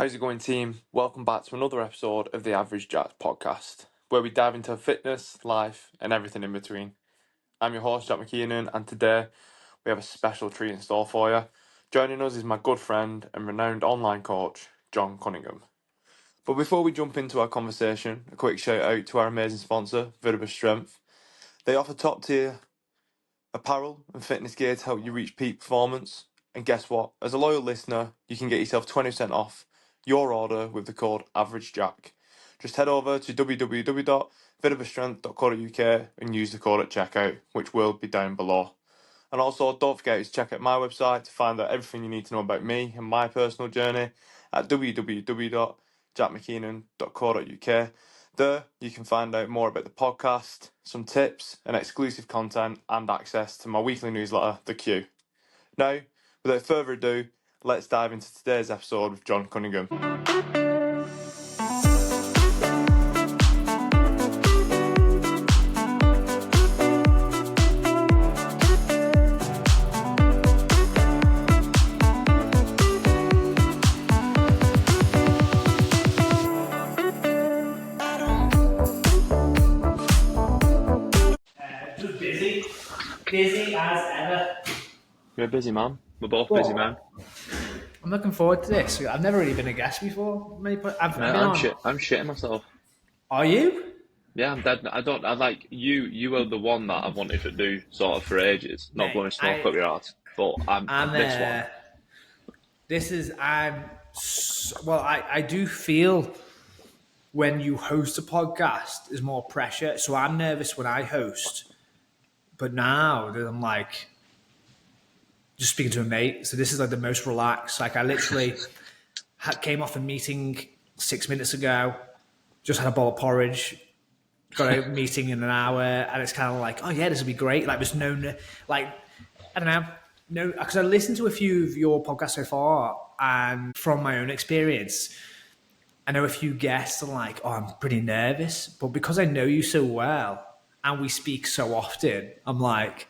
How's it going, team? Welcome back to another episode of the Average Jacks podcast, where we dive into fitness, life, and everything in between. I'm your host, Jack McKinnon, and today we have a special treat in store for you. Joining us is my good friend and renowned online coach, John Cunningham. But before we jump into our conversation, a quick shout out to our amazing sponsor, Vertebra Strength. They offer top tier apparel and fitness gear to help you reach peak performance. And guess what? As a loyal listener, you can get yourself 20% off your order with the code AverageJack. Just head over to www.vitabastrength.co.uk and use the code at checkout, which will be down below. And also, don't forget to check out my website to find out everything you need to know about me and my personal journey at www.jackmckeenan.co.uk. There, you can find out more about the podcast, some tips and exclusive content, and access to my weekly newsletter, The Queue. Now, without further ado, let's dive into today's episode with John Cunningham. Busy as ever. You're a busy man. We're both busy men. I'm looking forward to this. I've never really been a guest before. I'm shitting myself. Are you? Yeah, I'm dead. I like you. You were the one that I've wanted to do sort of for ages. Not blowing smoke up your ass, but I'm this one. I do feel when you host a podcast, there's more pressure. So I'm nervous when I host. But now I'm like just speaking to a mate. So this is like the most relaxed. Like I literally came off a meeting 6 minutes ago, just had a bowl of porridge, got a meeting in an hour, and it's kind of like, oh yeah, this will be great. Like there's no, like, I don't know, because I listened to a few of your podcasts so far, and from my own experience, I know a few guests are like, oh, I'm pretty nervous, but because I know you so well, and we speak so often, I'm like,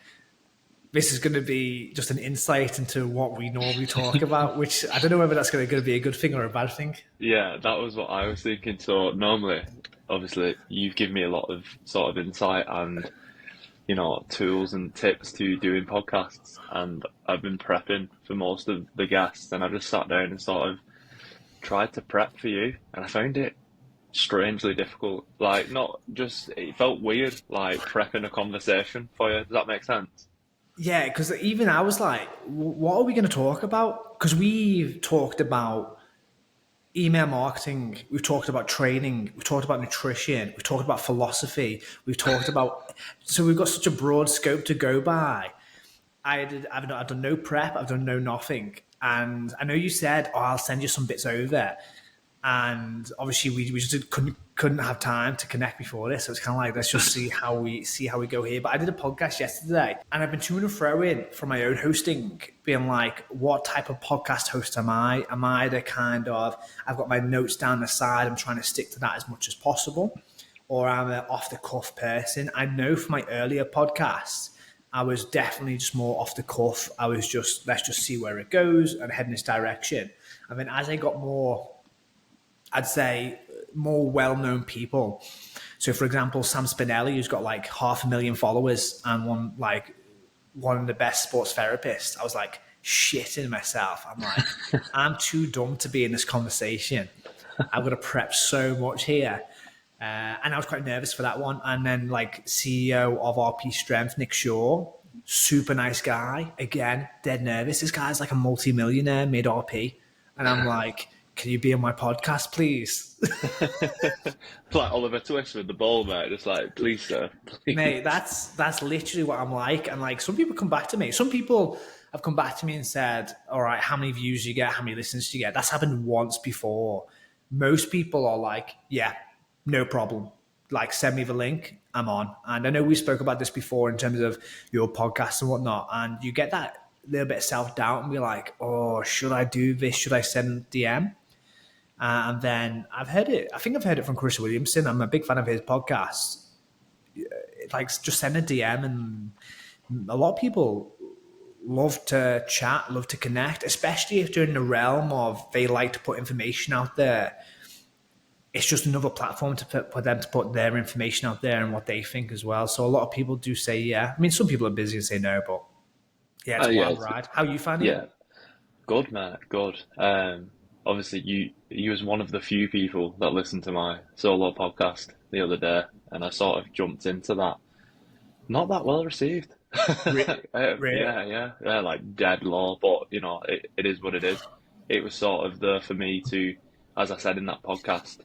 this is going to be just an insight into what we normally talk about, which I don't know whether that's going to be a good thing or a bad thing. Yeah, that was what I was thinking. So normally, obviously, you've given me a lot of sort of insight and, you know, tools and tips to doing podcasts. And I've been prepping for most of the guests, and I just sat down and sort of tried to prep for you, and I found it strangely difficult. Like, not just, it felt weird, like prepping a conversation for you. Does that make sense? Yeah, because even I was like, what are we going to talk about? Because we've talked about email marketing, we've talked about training, we've talked about nutrition, we've talked about philosophy, we've talked about, so we've got such a broad scope to go by. I've done no prep, I've done no nothing. And I know you said, oh, I'll send you some bits over. And obviously we just couldn't have time to connect before this. So it's kind of like, let's just see how we go here. But I did a podcast yesterday, and I've been to and fro in from my own hosting, being like, what type of podcast host am I? Am I the kind of, I've got my notes down the side, I'm trying to stick to that as much as possible, or I'm an off the cuff person? I know from my earlier podcasts, I was definitely just more off the cuff. I was just, let's just see where it goes and head in this direction. And then as I got more, I'd say, more well-known people. So, for example, Sam Spinelli, who's got like 500,000 followers and one of the best sports therapists. I was like shitting myself. I'm like, I'm too dumb to be in this conversation. I'm going to prep so much here. And I was quite nervous for that one. And then like CEO of RP Strength, Nick Shaw, super nice guy. Again, dead nervous. This guy's like a multi-millionaire mid RP. And I'm like, can you be on my podcast, please? Like Oliver Twist with the ball, mate. Just like, please, sir. Please. Mate, that's literally what I'm like. And like, some people come back to me. Some people have come back to me and said, all right, how many views do you get? How many listens do you get? That's happened once before. Most people are like, yeah, no problem. Like, send me the link. I'm on. And I know we spoke about this before in terms of your podcast and whatnot. And you get that little bit of self-doubt and be like, oh, should I do this? Should I send DM? And then I've heard it. I think I've heard it from Chris Williamson. I'm a big fan of his podcast. Like, just send a DM, and a lot of people love to chat, love to connect, especially if they're in the realm of they like to put information out there. It's just another platform to put them to put their information out there and what they think as well. So a lot of people do say, yeah. I mean, some people are busy and say no, but yeah, it's a Yeah, wild ride. How you finding it? yeah, good, mate, good. Obviously, you was one of the few people that listened to my solo podcast the other day, and I sort of jumped into that. Not that well received. Really? Yeah, like dead low, but it is what it is. It was sort of there for me to, as I said in that podcast,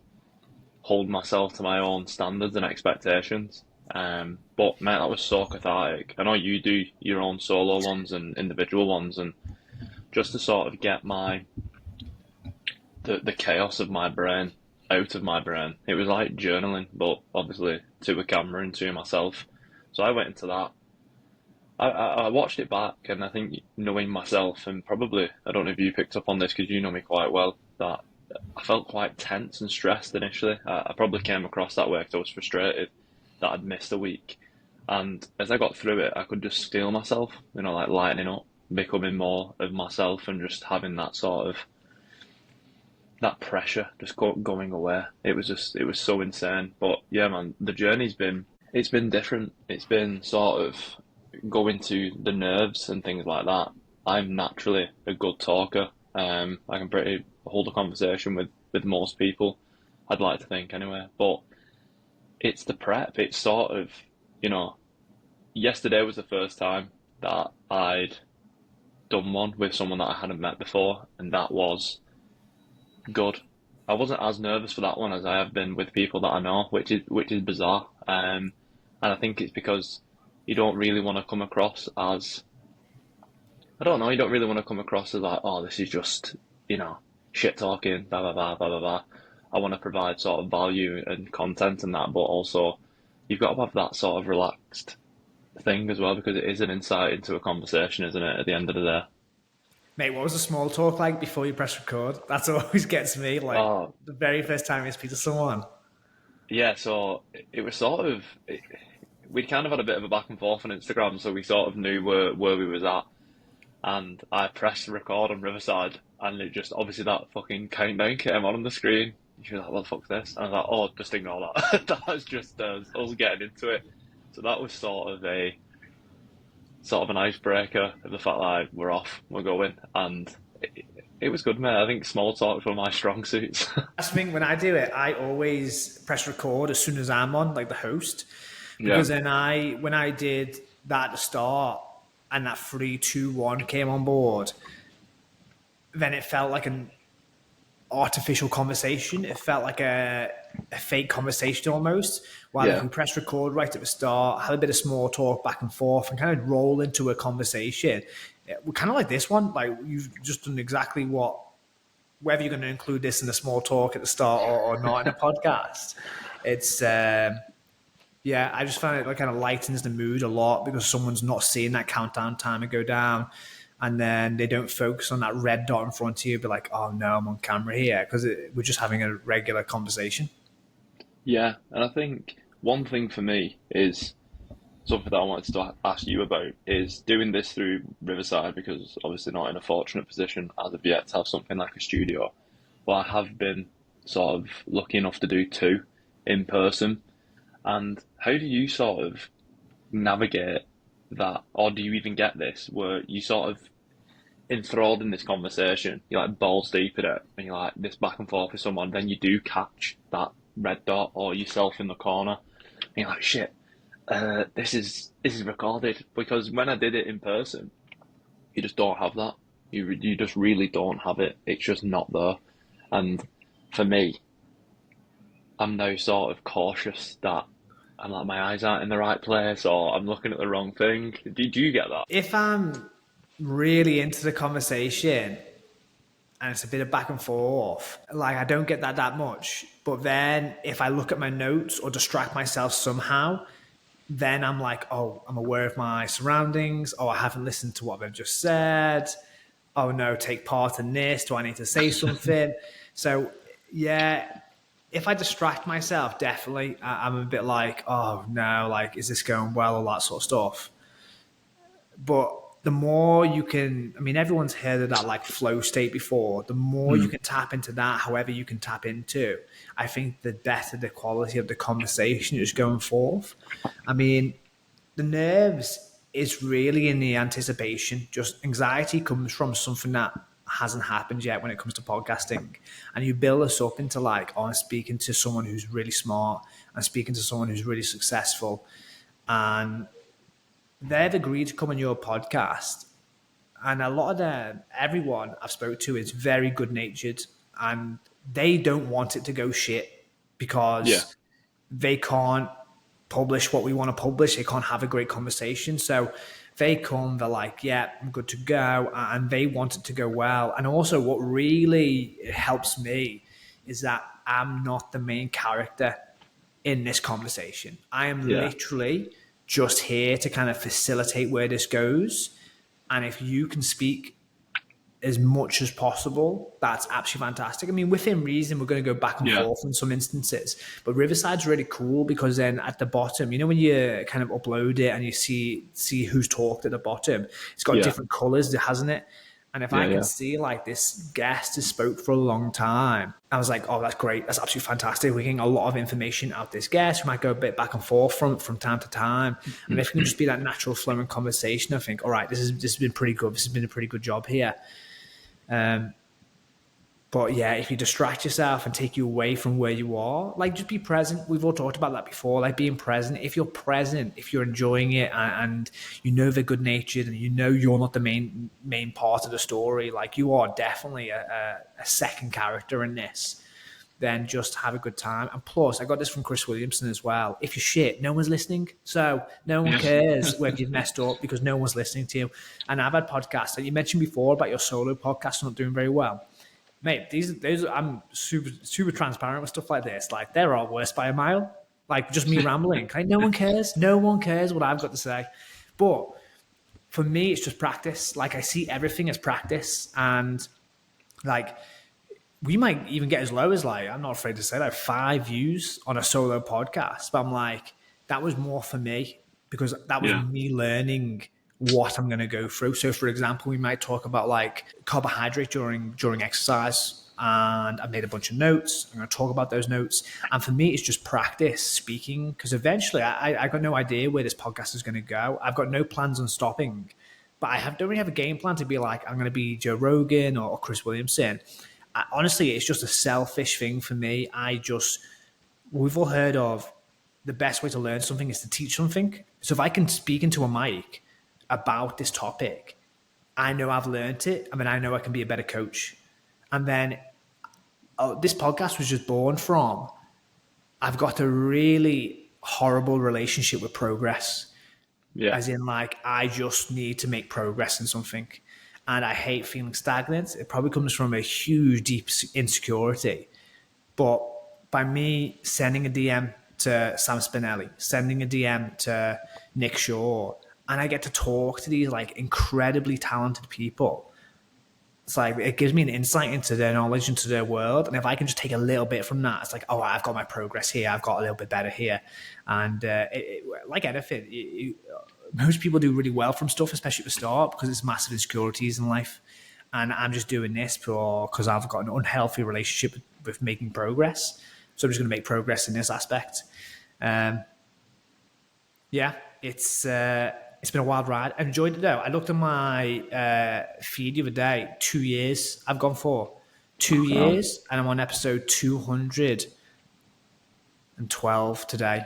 hold myself to my own standards and expectations. But mate, that was so cathartic. I know you do your own solo ones and individual ones, and just to sort of get the chaos of my brain out of my brain. It was like journaling, but obviously to a camera and to myself. So I went into that. I watched it back, and I think knowing myself, and probably I don't know if you picked up on this because you know me quite well, that I felt quite tense and stressed initially. I probably came across that way because I was frustrated that I'd missed a week. And as I got through it, I could just feel myself, like lightening up, becoming more of myself, and just having that sort of that pressure just going away. It was so insane. But yeah, man, the journey's been different. It's been sort of going to the nerves and things like that. I'm naturally a good talker. I can pretty hold a conversation with most people. I'd like to think anyway. But it's the prep. It's sort of, you know, yesterday was the first time that I'd done one with someone that I hadn't met before, and that was good. I wasn't as nervous for that one as I have been with people that I know, which is bizarre. And I think it's because you don't really want to come across as I don't know, you don't really want to come across as like, oh, this is just, shit talking, blah blah blah blah blah blah. I want to provide sort of value and content and that, but also you've got to have that sort of relaxed thing as well because it is an insight into a conversation, isn't it, at the end of the day? Mate, what was the small talk like before you press record? That's what always gets me. Like Oh, the very first time you speak to someone. yeah, so it was sort of we kind of had a bit of a back and forth on Instagram, so we sort of knew where we was at. And I pressed record on Riverside, and it just obviously that fucking countdown came on the screen. She was like, "What the fuck's this?" And I was like, "Oh, just ignore that." That was just us getting into it. So that was sort of an icebreaker of the fact like we're off, we're going, and it was good, mate. I think small talk's one of my strong suits. That's the thing, when I do it, I always press record as soon as I'm on, like the host. Yeah, Because then when I did that at the start and that 3, 2, 1 came on board, then it felt like an artificial conversation. It felt like a fake conversation almost. While if yeah, we press record right at the start, have a bit of small talk back and forth, and kind of roll into a conversation, we're kind of like this one. Like you've just done exactly what. Whether you're going to include this in the small talk at the start or not in a podcast, it's yeah. I just find it like kind of lightens the mood a lot because someone's not seeing that countdown timer go down, and then they don't focus on that red dot in front of you, be like, oh no, I'm on camera here because we're just having a regular conversation. yeah. And I think one thing for me is something that I wanted to ask you about is doing this through Riverside because obviously not in a fortunate position as of yet to have something like a studio. But I have been sort of lucky enough to do two in person. And how do you sort of navigate that, or do you even get this where you sort of enthralled in this conversation, you're like balls deep in it, and you're like this back and forth with someone, then you do catch that red dot or yourself in the corner, and you're like, shit, this is recorded because when I did it in person, you just don't have that. You just really don't have it. It's just not there. And for me, I'm now sort of cautious that I'm like my eyes aren't in the right place or I'm looking at the wrong thing. Do you get that? If I'm really into the conversation and it's a bit of back and forth, like I don't get that much. But then if I look at my notes or distract myself somehow, then I'm like, oh, I'm aware of my surroundings. Oh, I haven't listened to what they've just said. Oh no, take part in this. Do I need to say something? So yeah, if I distract myself, definitely, I'm a bit like, oh no, like, is this going well? All that sort of stuff. But the more you can, I mean, everyone's heard of that like flow state before. The more you Mm. can tap into that, however you can tap into, I think the better the quality of the conversation is going forth. I mean, the nerves is really in the anticipation. Just anxiety comes from something that hasn't happened yet when it comes to podcasting. And you build this up into like, oh, I'm speaking to someone who's really smart. I'm speaking to someone who's really successful. And they've agreed to come on your podcast, and a lot of them, everyone I've spoke to is very good natured, and they don't want it to go shit Yeah. because they can't publish what we want to publish. They can't have a great conversation. So they come, they're like, yeah, I'm good to go. And they want it to go well. And also what really helps me is that I'm not the main character in this conversation. I am Yeah. literally just here to kind of facilitate where this goes. And if you can speak as much as possible, that's absolutely fantastic. I mean, within reason, we're going to go back and Yeah. forth in some instances, but Riverside's really cool because then at the bottom, you know, when you kind of upload it and you see who's talked at the bottom, it's got Yeah. different colors, hasn't it? And if I Yeah. can Yeah. see like this guest has spoke for a long time, I was like, oh, that's great. That's absolutely fantastic. We're getting a lot of information out of this guest. We might go a bit back and forth from time to time. And if it can just be that natural flowing conversation, I think, all right, this has been pretty good. This has been a pretty good job here. But yeah, if you distract yourself and take you away from where you are, like just be present. We've all talked about that before, like being present. If you're present, if you're enjoying it and you know they're good natured and you know you're not the main part of the story, like you are definitely a second character in this, then just have a good time. And plus, I got this from Chris Williamson as well. If you're shit, no one's listening. So no one Yeah. cares whether you've messed up because no one's listening to you. And I've had podcasts that you mentioned before about your solo podcast not doing very well. Mate, these I'm super transparent with stuff like this. Like they're all worse by a mile. Like just me rambling. Like no one cares. No one cares what I've got to say. But for me, it's just practice. Like I see everything as practice, and like we might even get as low as like I'm not afraid to say like 5 views on a solo podcast. But I'm like that was more for me because that was Yeah. me learning what I'm going to go through. So, for example, we might talk about like carbohydrate during exercise, and I made a bunch of notes. I'm going to talk about those notes, and for me, it's just practice speaking because eventually, I got no idea where this podcast is going to go. I've got no plans on stopping, but don't really have a game plan to be like I'm going to be Joe Rogan or Chris Williamson. Honestly, it's just a selfish thing for me. We've all heard of the best way to learn something is to teach something. So if I can speak into a mic about this topic, I know I've learned it. I mean, I know I can be a better coach. And then this podcast was just born from, I've got a really horrible relationship with progress. Yeah. As in, like, I just need to make progress in something. And I hate feeling stagnant. It probably comes from a huge, deep insecurity. But by me sending a DM to Sam Spinelli, sending a DM to Nick Shaw, and I get to talk to these like incredibly talented people, it's like it gives me an insight into their knowledge, into their world. And if I can just take a little bit from that, it's like, oh, I've got my progress here. I've got a little bit better here. And like anything, most people do really well from stuff, especially at the start, because it's massive insecurities in life. And I'm just doing this because I've got an unhealthy relationship with making progress. So I'm just going to make progress in this aspect. Yeah, it's been a wild ride. I enjoyed it though. I looked at my feed the other day. 2 years I've gone for. 2 years, and I'm on episode 212 today.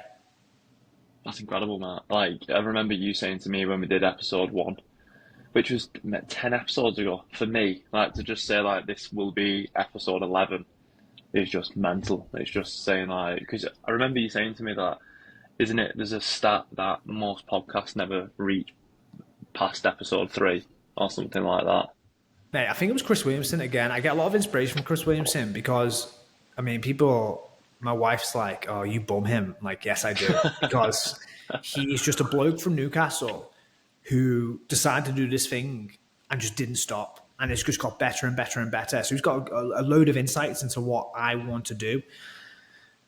That's incredible, Matt. Like, I remember you saying to me when we did episode 1, which was 10 episodes ago, for me, like, to just say, like, this will be episode 11 is just mental. It's just saying, like, because I remember you saying to me that, isn't it, there's a stat that most podcasts never reach past episode 3 or something like that. Mate, I think it was Chris Williamson again. I get a lot of inspiration from Chris Williamson because, I mean, my wife's like, oh, you bum him. I'm like, yes, I do. Because he's just a bloke from Newcastle who decided to do this thing and just didn't stop. And it's just got better and better and better. So he's got a load of insights into what I want to do.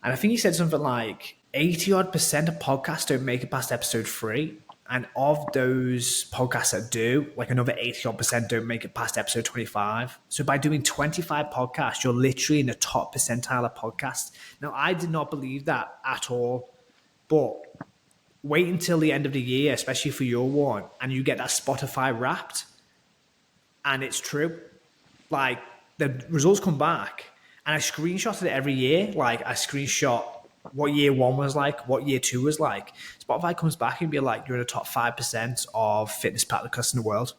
And I think he said something like 80% of podcasts don't make it past episode 3. And of those podcasts that do, like another 80% don't make it past episode 25. So by doing 25 podcasts, you're literally in the top percentile of podcasts. Now, I did not believe that at all, but wait until the end of the year, especially for your one, and you get that Spotify Wrapped, and it's true. Like, the results come back, and I screenshotted it every year. Like, I screenshot what year one was like, what year two was like. Spotify comes back and be like, you're in the top 5% of fitness podcasts in the world.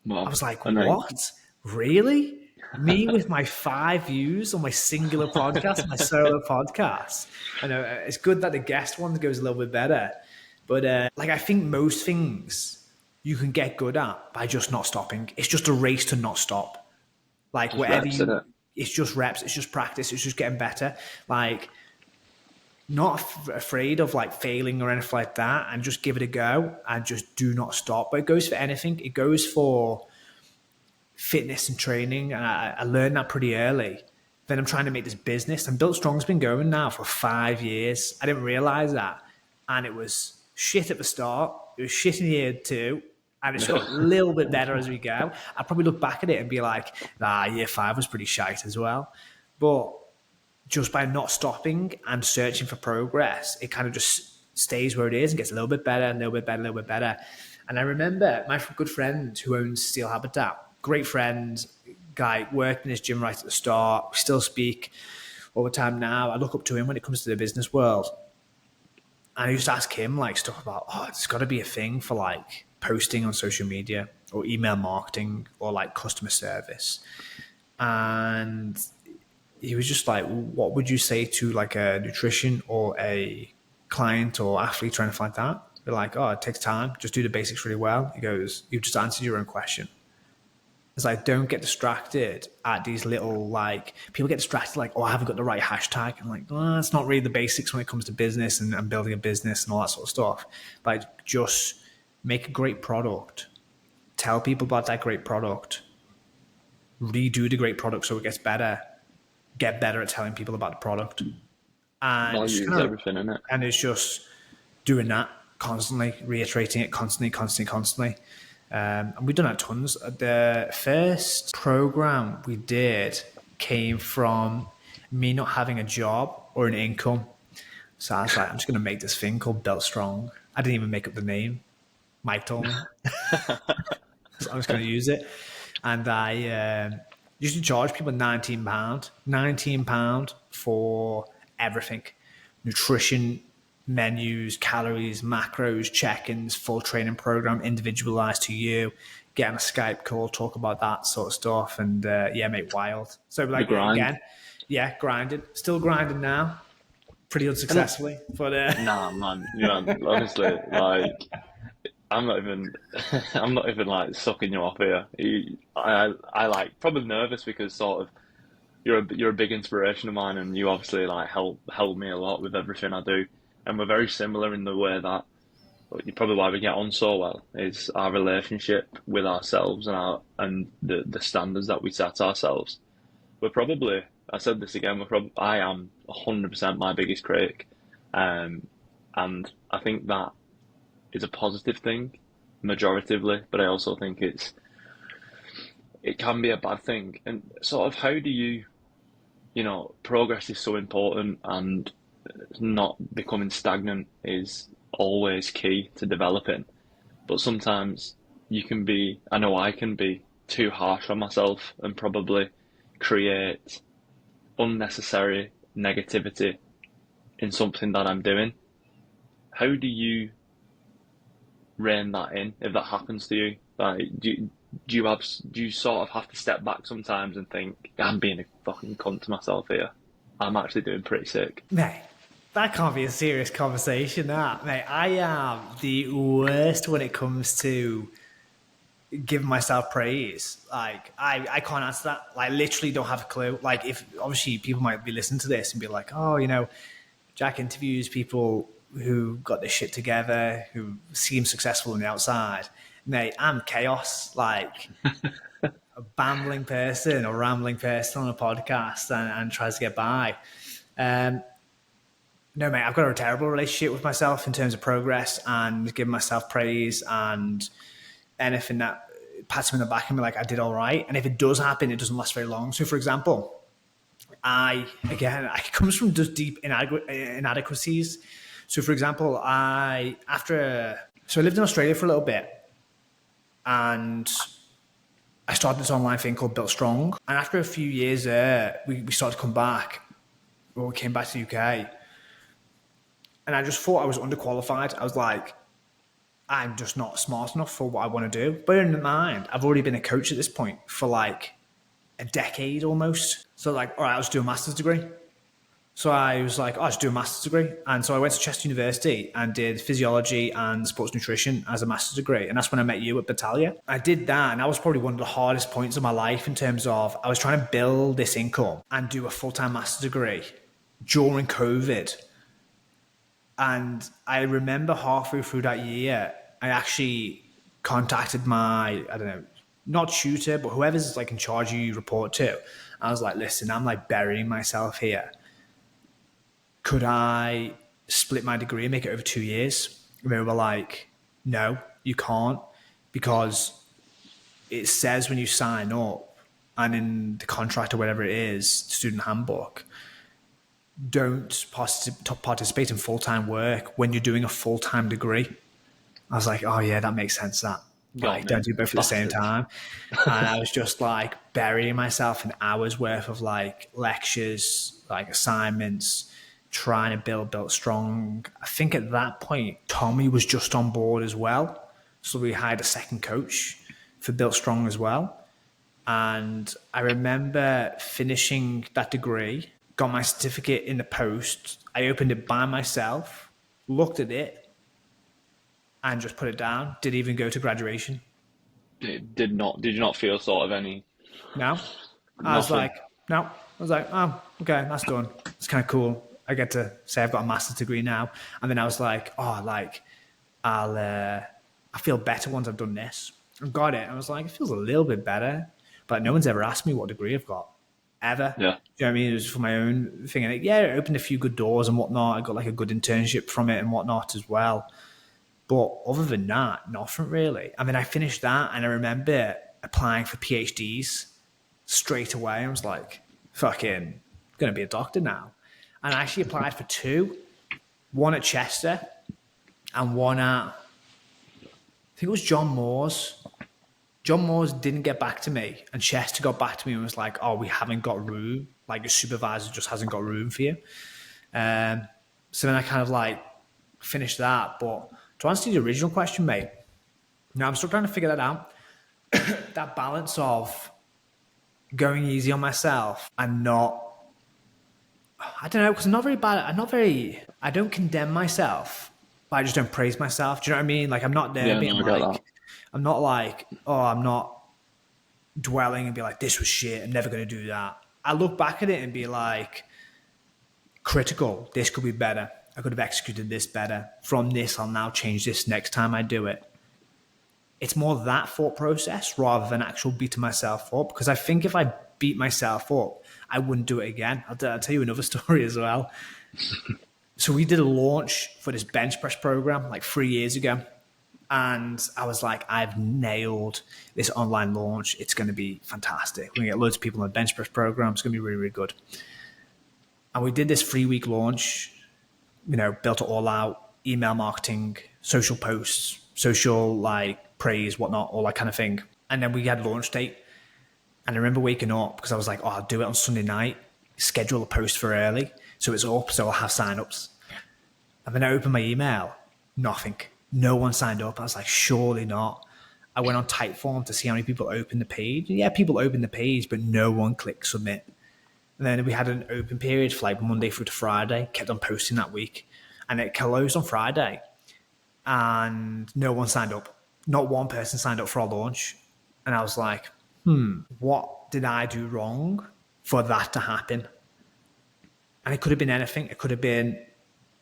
Well, I was like, and then, what? Really? Me with my 5 views on my singular podcast, my solo podcast. I know it's good that the guest one goes a little bit better, but like I think most things you can get good at by just not stopping. It's just a race to not stop. Like just wherever reps in you, it. it's just reps, it's just practice, it's just getting better. Like not afraid of like failing or anything like that, and just give it a go and just do not stop. But it goes for anything. It goes for fitness and training, and I learned that pretty early. Then I'm trying to make this business, and Built Strong's been going now for 5 years. I didn't realize that, and it was shit at the start. It was shit in year two, and it's got a little bit better as we go. I probably look back at it and be like, "Nah, year 5 was pretty shite as well," but just by not stopping and searching for progress, it kind of just stays where it is and gets a little bit better, and a little bit better, a little bit better. And I remember my good friend who owns Steel Habitat, great friend, guy, worked in his gym right at the start. We still speak all the time now. I look up to him when it comes to the business world. And I used to ask him like stuff about, it's got to be a thing for like posting on social media or email marketing or like customer service. And he was just like, what would you say to like a nutrition or a client or athlete trying to find that? They're like, it takes time. Just do the basics really well. He goes, you've just answered your own question. It's like, don't get distracted at these little, like, people get distracted like, I haven't got the right hashtag. I'm like, it's not really the basics when it comes to business and building a business and all that sort of stuff. Like, just make a great product. Tell people about that great product. Redo the great product so it gets better. Get better at telling people about the product. And Value is everything, isn't it? And it's just doing that constantly, reiterating it constantly. And we've done that tons. The first program we did came from me not having a job or an income. So I was like, I'm just going to make this thing called Built Strong. I didn't even make up the name. Mike told me. So I'm just going to use it. And I used to charge people £19 for everything. Nutrition, menus, calories, macros, check-ins, full training program, individualized to you, get on a Skype call, talk about that sort of stuff, and mate, wild. So like again, grinding, still grinding now, pretty unsuccessfully, but nah, man, honestly, like I'm not even like sucking you off here. I like probably nervous because sort of you're a big inspiration of mine, and you obviously like help me a lot with everything I do. And we're very similar in the way that probably why we get on so well is our relationship with ourselves and the standards that we set ourselves. We're probably, I said this again, I am 100% my biggest critic, and I think that is a positive thing, majoritively, but I also think it can be a bad thing. And sort of how do you progress is so important, and not becoming stagnant is always key to developing. But sometimes I know I can be too harsh on myself and probably create unnecessary negativity in something that I'm doing. How do you rein that in if that happens to you? Like, do you sort of have to step back sometimes and think, I'm being a fucking cunt to myself here? I'm actually doing pretty sick. mate, that can't be a serious conversation, that. Mate, I am the worst when it comes to giving myself praise. Like, I can't answer that. Like, literally don't have a clue. Like, if obviously people might be listening to this and be like, Jack interviews people who got their shit together, who seem successful on the outside. Mate, I'm chaos. Like, a bambling person or rambling person on a podcast and tries to get by. No, mate, I've got a terrible relationship with myself in terms of progress and giving myself praise and anything that pats me on the back and be like, I did all right. And if it does happen, it doesn't last very long. So, for example, it comes from just deep inadequacies. So, for example, I lived in Australia for a little bit, and I started this online thing called Built Strong. And after a few years there, we started to come back. Well, we came back to the UK, and I just thought I was underqualified. I was like, I'm just not smart enough for what I want to do. But in mind, I've already been a coach at this point for like a decade almost. So like, all right, I'll just do a master's degree. So I was like, oh, I'll just do a master's degree. And so I went to Chester University and did physiology and sports nutrition as a master's degree. And that's when I met you at Battaglia. I did that, and that was probably one of the hardest points of my life in terms of I was trying to build this income and do a full-time master's degree during COVID. And I remember halfway through that year, I actually contacted my, I don't know, not tutor, but whoever's like in charge you report to. I was like, listen, I'm like burying myself here. Could I split my degree and make it over 2 years? And they were like, no, you can't, because it says when you sign up and in the contract or whatever it is, student handbook, don't participate in full-time work when you're doing a full-time degree. I was like, oh yeah, that makes sense. That like, don't do both at the same time. And I was just like burying myself in hours worth of like lectures, like assignments, trying to build strong. I think at that point, Tommy was just on board as well. So we hired a second coach for Built Strong as well. And I remember finishing that degree, got my certificate in the post. I opened it by myself, looked at it, and just put it down. Didn't even go to graduation. Did you not feel sort of any No. I was nothing? like, no. I was like, oh, okay, that's done. It's kind of cool. I get to say I've got a master's degree now. And then I was like, oh, like, I feel better once I've done this. I got it. I was like, it feels a little bit better. But no one's ever asked me what degree I've got. Ever. Yeah. Do you know what I mean? It was for my own thing. And it opened a few good doors and whatnot. I got like a good internship from it and whatnot as well. But other than that, nothing really. I mean, I finished that and I remember applying for PhDs straight away. I was like, fucking going to be a doctor now. And I actually applied for two, one at Chester and one at, I think it was John Moore's. John Moore's didn't get back to me, and Chester got back to me and was like, oh, we haven't got room. Like, your supervisor just hasn't got room for you. So then I kind of like finished that. But to answer the original question, mate, now I'm still trying to figure that out. That balance of going easy on myself and not, I don't know, because I'm not very bad. I don't condemn myself, but I just don't praise myself. Do you know what I mean? Like, I'm not there Yeah, being no, I get like, that. I'm not like, oh, I'm not dwelling and be like, this was shit, I'm never going to do that. I look back at it and be like, critical, this could be better. I could have executed this better. From this, I'll now change this next time I do it. It's more that thought process rather than actual beating myself up. Because I think if I beat myself up, I wouldn't do it again. I'll tell you another story as well. So we did a launch for this bench press program like 3 years ago. And I was like, I've nailed this online launch. It's going to be fantastic. We're going to get loads of people on the bench press program. It's going to be really, really good. And we did this 3-week launch, built it all out, email marketing, social posts, social like praise, whatnot, all that kind of thing. And then we had launch date. And I remember waking up because I was like, oh, I'll do it on Sunday night, schedule a post for early. So it's up, so I'll have signups. And then I opened my email, nothing. No one signed up. I was like, surely not. I went on Typeform to see how many people opened the page. And yeah, people opened the page, but no one clicked submit. And then we had an open period for like Monday through to Friday, kept on posting that week. And it closed on Friday. And no one signed up. Not one person signed up for our launch. And I was like, what did I do wrong for that to happen? And it could have been anything. It could have been,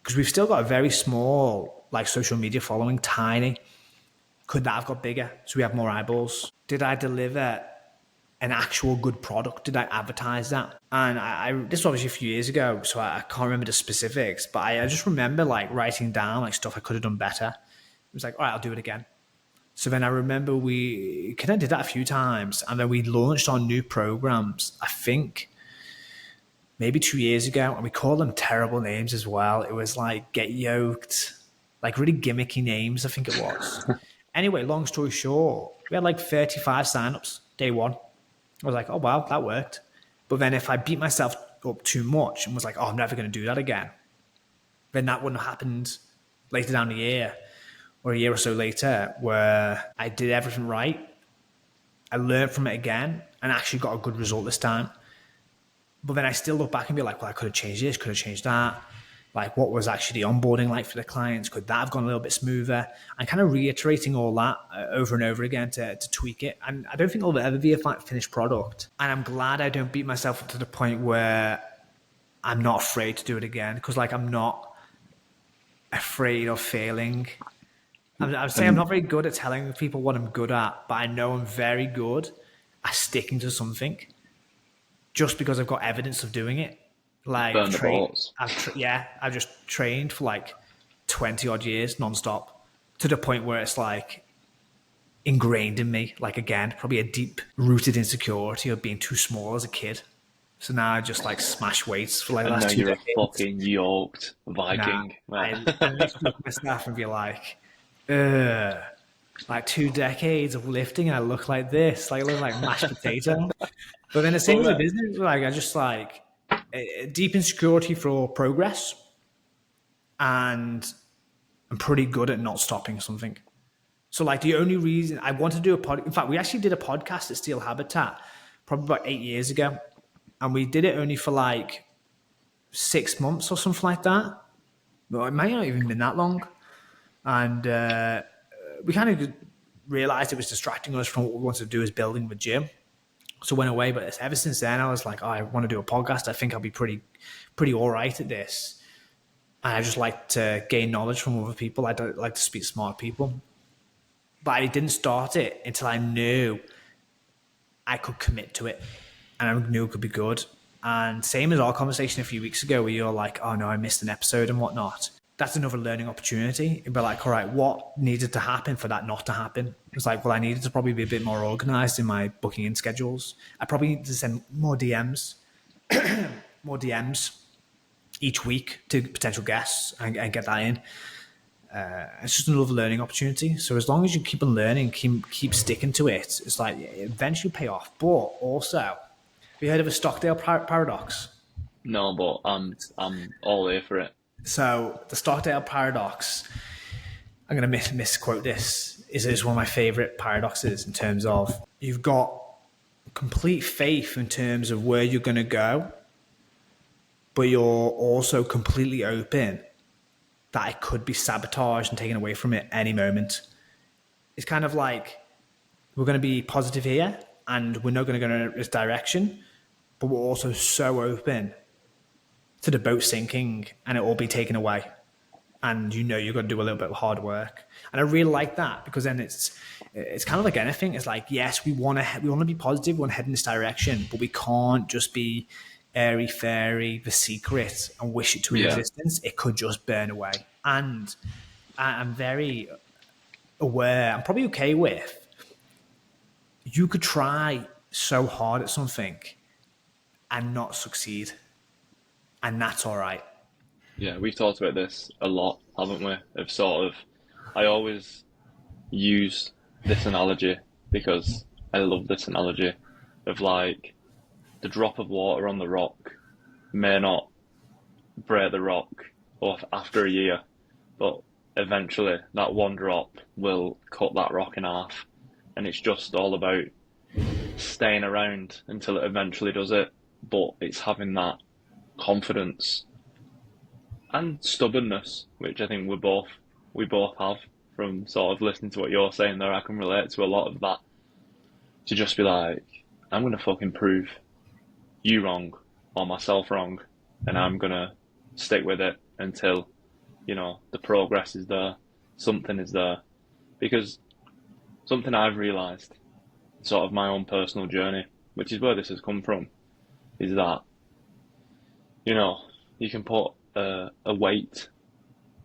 because we've still got a very small like social media following, tiny. Could that have got bigger so we have more eyeballs? Did I deliver an actual good product? Did I advertise that? And this was obviously a few years ago, so I can't remember the specifics, but I just remember like writing down like stuff I could have done better. It was like, all right, I'll do it again. So then I remember we kind of did that a few times, and then we launched our new programs, I think maybe 2 years ago, and we called them terrible names as well. It was like Get Yoked, like really gimmicky names, I think it was. Anyway, long story short, we had like 35 signups day one. I was like, oh, wow, that worked. But then if I beat myself up too much and was like, oh, I'm never going to do that again, then that wouldn't have happened later down the year or a year or so later, where I did everything right. I learned from it again and actually got a good result this time. But then I still look back and be like, well, I could have changed this, could have changed that. Like, what was actually the onboarding like for the clients? Could that have gone a little bit smoother? And kind of reiterating all that over and over again to tweak it. And I don't think it'll ever be a finished product. And I'm glad I don't beat myself up to the point where I'm not afraid to do it again. Because, like, I'm not afraid of failing. I would say I'm not very good at telling people what I'm good at, but I know I'm very good at sticking to something just because I've got evidence of doing it. Like, Burn the boats. I've just trained for like 20 odd years nonstop to the point where it's like ingrained in me. Like, again, probably a deep rooted insecurity of being too small as a kid. So now I just like smash weights for like the And last now 2 you're decades. a fucking yoked Viking. I literally look at my staff and be like, ugh. Like 2 decades of lifting and I look like this. Like, I look like mashed potato. But then the same as a business, like I just like a deep insecurity for progress, and I'm pretty good at not stopping something. So like the only reason I want to do in fact, we actually did a podcast at Steel Habitat probably about 8 years ago, and we did it only for like 6 months or something like that. Well, it might not even been that long, and we kind of realized it was distracting us from what we wanted to do as building the gym. So went away, but ever since then, I was like, oh, I want to do a podcast. I think I'll be pretty all right at this. And I just like to gain knowledge from other people. I don't like to speak to smart people. But I didn't start it until I knew I could commit to it. And I knew it could be good. And same as our conversation a few weeks ago where you're like, oh no, I missed an episode and whatnot. That's another learning opportunity. It'd be like, all right, what needed to happen for that not to happen? It's like, well, I needed to probably be a bit more organized in my booking in schedules. I probably need to send more DMs, each week to potential guests and get that in. It's just another learning opportunity. So as long as you keep on learning, keep sticking to it, it's like it eventually pay off. But also, have you heard of a Stockdale paradox? No, but I'm all here for it. So the Stockdale paradox, I'm going to misquote this, is one of my favorite paradoxes in terms of you've got complete faith in terms of where you're going to go, but you're also completely open that it could be sabotaged and taken away from it any moment. It's kind of like we're going to be positive here and we're not going to go in this direction, but we're also so open to the boat sinking and it will be taken away. And you know you've got to do a little bit of hard work. And I really like that because then it's kind of like anything. It's like, yes, we want to be positive, we want to head in this direction, but we can't just be airy fairy, the secret, and wish it to existence. It could just burn away. And I'm very aware, I'm probably okay with, you could try so hard at something and not succeed. And that's all right. Yeah, we've talked about this a lot, haven't we? Of sort of, I always use this analogy because I love this analogy of like the drop of water on the rock may not break the rock off after a year, but eventually that one drop will cut that rock in half. And it's just all about staying around until it eventually does it. But it's having that confidence and stubbornness, which I think we both have from sort of listening to what you're saying there. I can relate to a lot of that. To just be like, I'm going to fucking prove you wrong or myself wrong, and I'm going to stick with it until, you know, the progress is there, something is there. Because something I've realised, sort of my own personal journey which is where this has come from, is that, you know, you can put a weight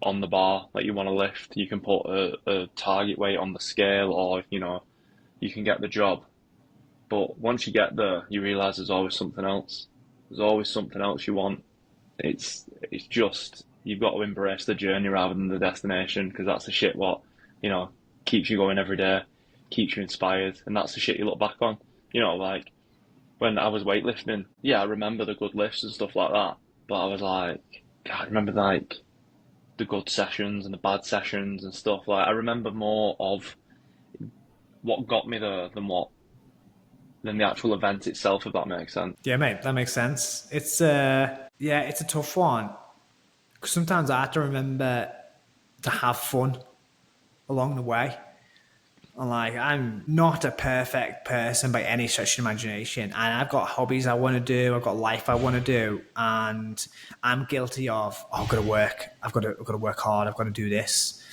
on the bar that you want to lift, you can put a target weight on the scale, or, you know, you can get the job. But once you get there, you realize there's always something else. There's always something else you want. It's just you've got to embrace the journey rather than the destination, because that's the shit what, you know, keeps you going every day, keeps you inspired, and that's the shit you look back on. You know, like when I was weightlifting, yeah, I remember the good lifts and stuff like that. But I was like, God, I remember like the good sessions and the bad sessions and stuff. Like I remember more of what got me there than the actual event itself, if that makes sense. Yeah, mate, that makes sense. It's yeah, it's a tough one. 'Cause sometimes I have to remember to have fun along the way. And like, I'm not a perfect person by any stretch of imagination, and I've got hobbies I want to do. I've got life I want to do, and I'm guilty of, oh, I've got to work. I've got to work hard. I've got to do this.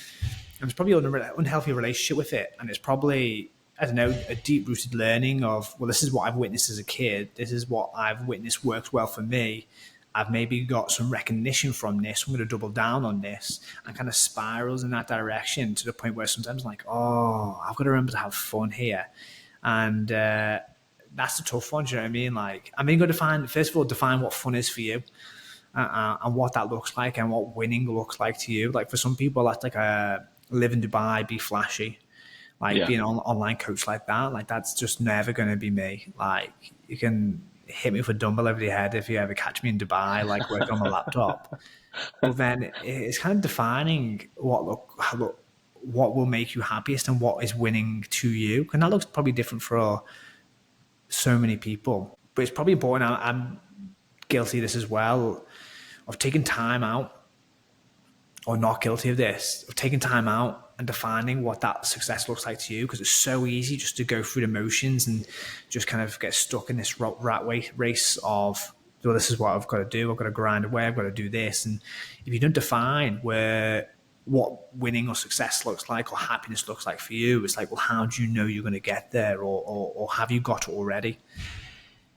And there's probably an unhealthy relationship with it, and it's probably, I don't know, a deep-rooted learning of, well, this is what I've witnessed as a kid. This is what I've witnessed works well for me. I've maybe got some recognition from this. I'm going to double down on this, and kind of spirals in that direction to the point where sometimes like, oh, I've got to remember to have fun here. And that's a tough one. Do you know what I mean? Like, I mean, got to first of all, define what fun is for you, and what that looks like, and what winning looks like to you. Like for some people, that's like a live in Dubai, be flashy, like Yeah. being an online coach like that. Like that's just never going to be me. Like you can hit me with a dumbbell over the head if you ever catch me in Dubai, like working on my laptop. But then it's kind of defining what will make you happiest and what is winning to you. And that looks probably different for so many people. But it's probably important. I'm guilty of this as well, of taking time out, or not guilty of this, of taking time out and defining what that success looks like to you, because it's so easy just to go through the motions and just kind of get stuck in this rat race of, well, this is what I've got to do. I've got to grind away. I've got to do this. And if you don't define what winning or success looks like or happiness looks like for you, it's like, well, how do you know you're going to get there, or have you got it already?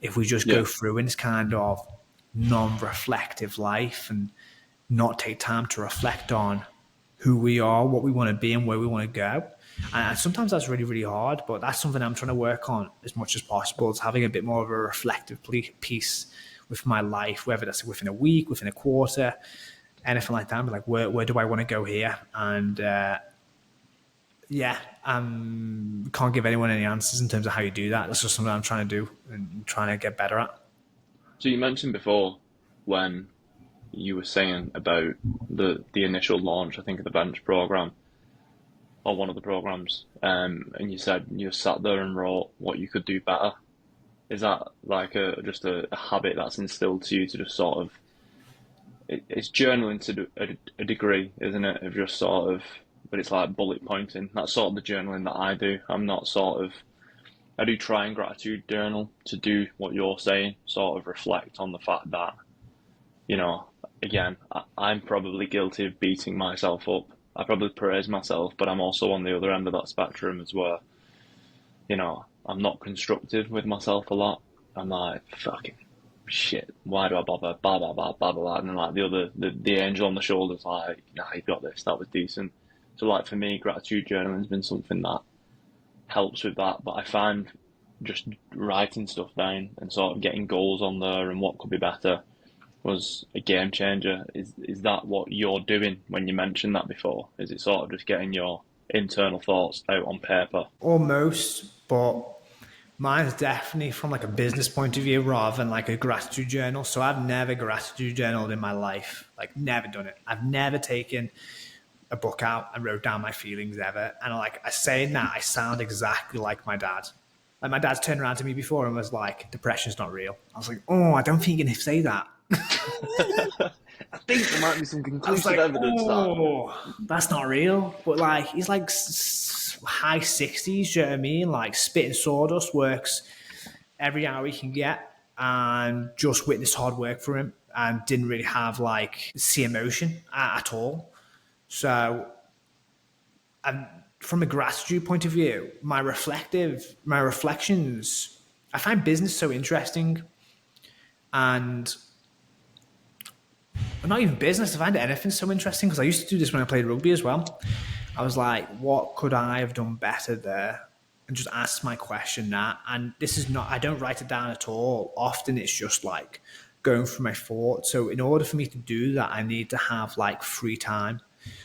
If we just go through in this kind of non-reflective life and not take time to reflect on who we are, what we want to be, and where we want to go. And sometimes that's really, really hard, but that's something I'm trying to work on as much as possible. It's having a bit more of a reflective piece with my life, whether that's within a week, within a quarter, anything like that. But like, where do I want to go here? And can't give anyone any answers in terms of how you do that. That's just something I'm trying to do and trying to get better at. So you mentioned before when you were saying about the initial launch, I think, of the bench program, or one of the programs, and you said you sat there and wrote what you could do better. Is that like just a habit that's instilled to you to just sort of, it's journaling to a degree, isn't it? Of just sort of, but it's like bullet pointing. That's sort of the journaling that I do. I do try and gratitude journal to do what you're saying, sort of reflect on the fact that, you know, again, I'm probably guilty of beating myself up. I probably praise myself, but I'm also on the other end of that spectrum as well. You know, I'm not constructive with myself a lot. I'm like, fucking shit, why do I bother? Blah, blah, blah, blah, blah. And then like the angel on the shoulder's like, nah, you got this, that was decent. So like for me, gratitude journaling has been something that helps with that. But I find just writing stuff down and sort of getting goals on there and what could be better was a game changer. Is that what you're doing when you mentioned that before? Is it sort of just getting your internal thoughts out on paper? Almost, but mine's definitely from like a business point of view rather than like a gratitude journal. So I've never gratitude journaled in my life, like never done it. I've never taken a book out and wrote down my feelings ever. And like I saying that, I sound exactly like my dad. Like my dad's turned around to me before and was like, depression's not real. I was like, oh, I don't think you're going to say that. I think there might be some conclusive like, evidence that's not real. But like, he's like high 60s, do you know what I mean? Like spitting sawdust, works every hour he can get, and just witnessed hard work for him and didn't really have like see emotion at all. So from a gratitude point of view, my reflections I find business so interesting, and not even business. I find anything so interesting because I used to do this when I played rugby as well. I was like, what could I have done better there? And just ask my question that. And this is not, I don't write it down at all. Often it's just like going through my thoughts. So in order for me to do that, I need to have like free time.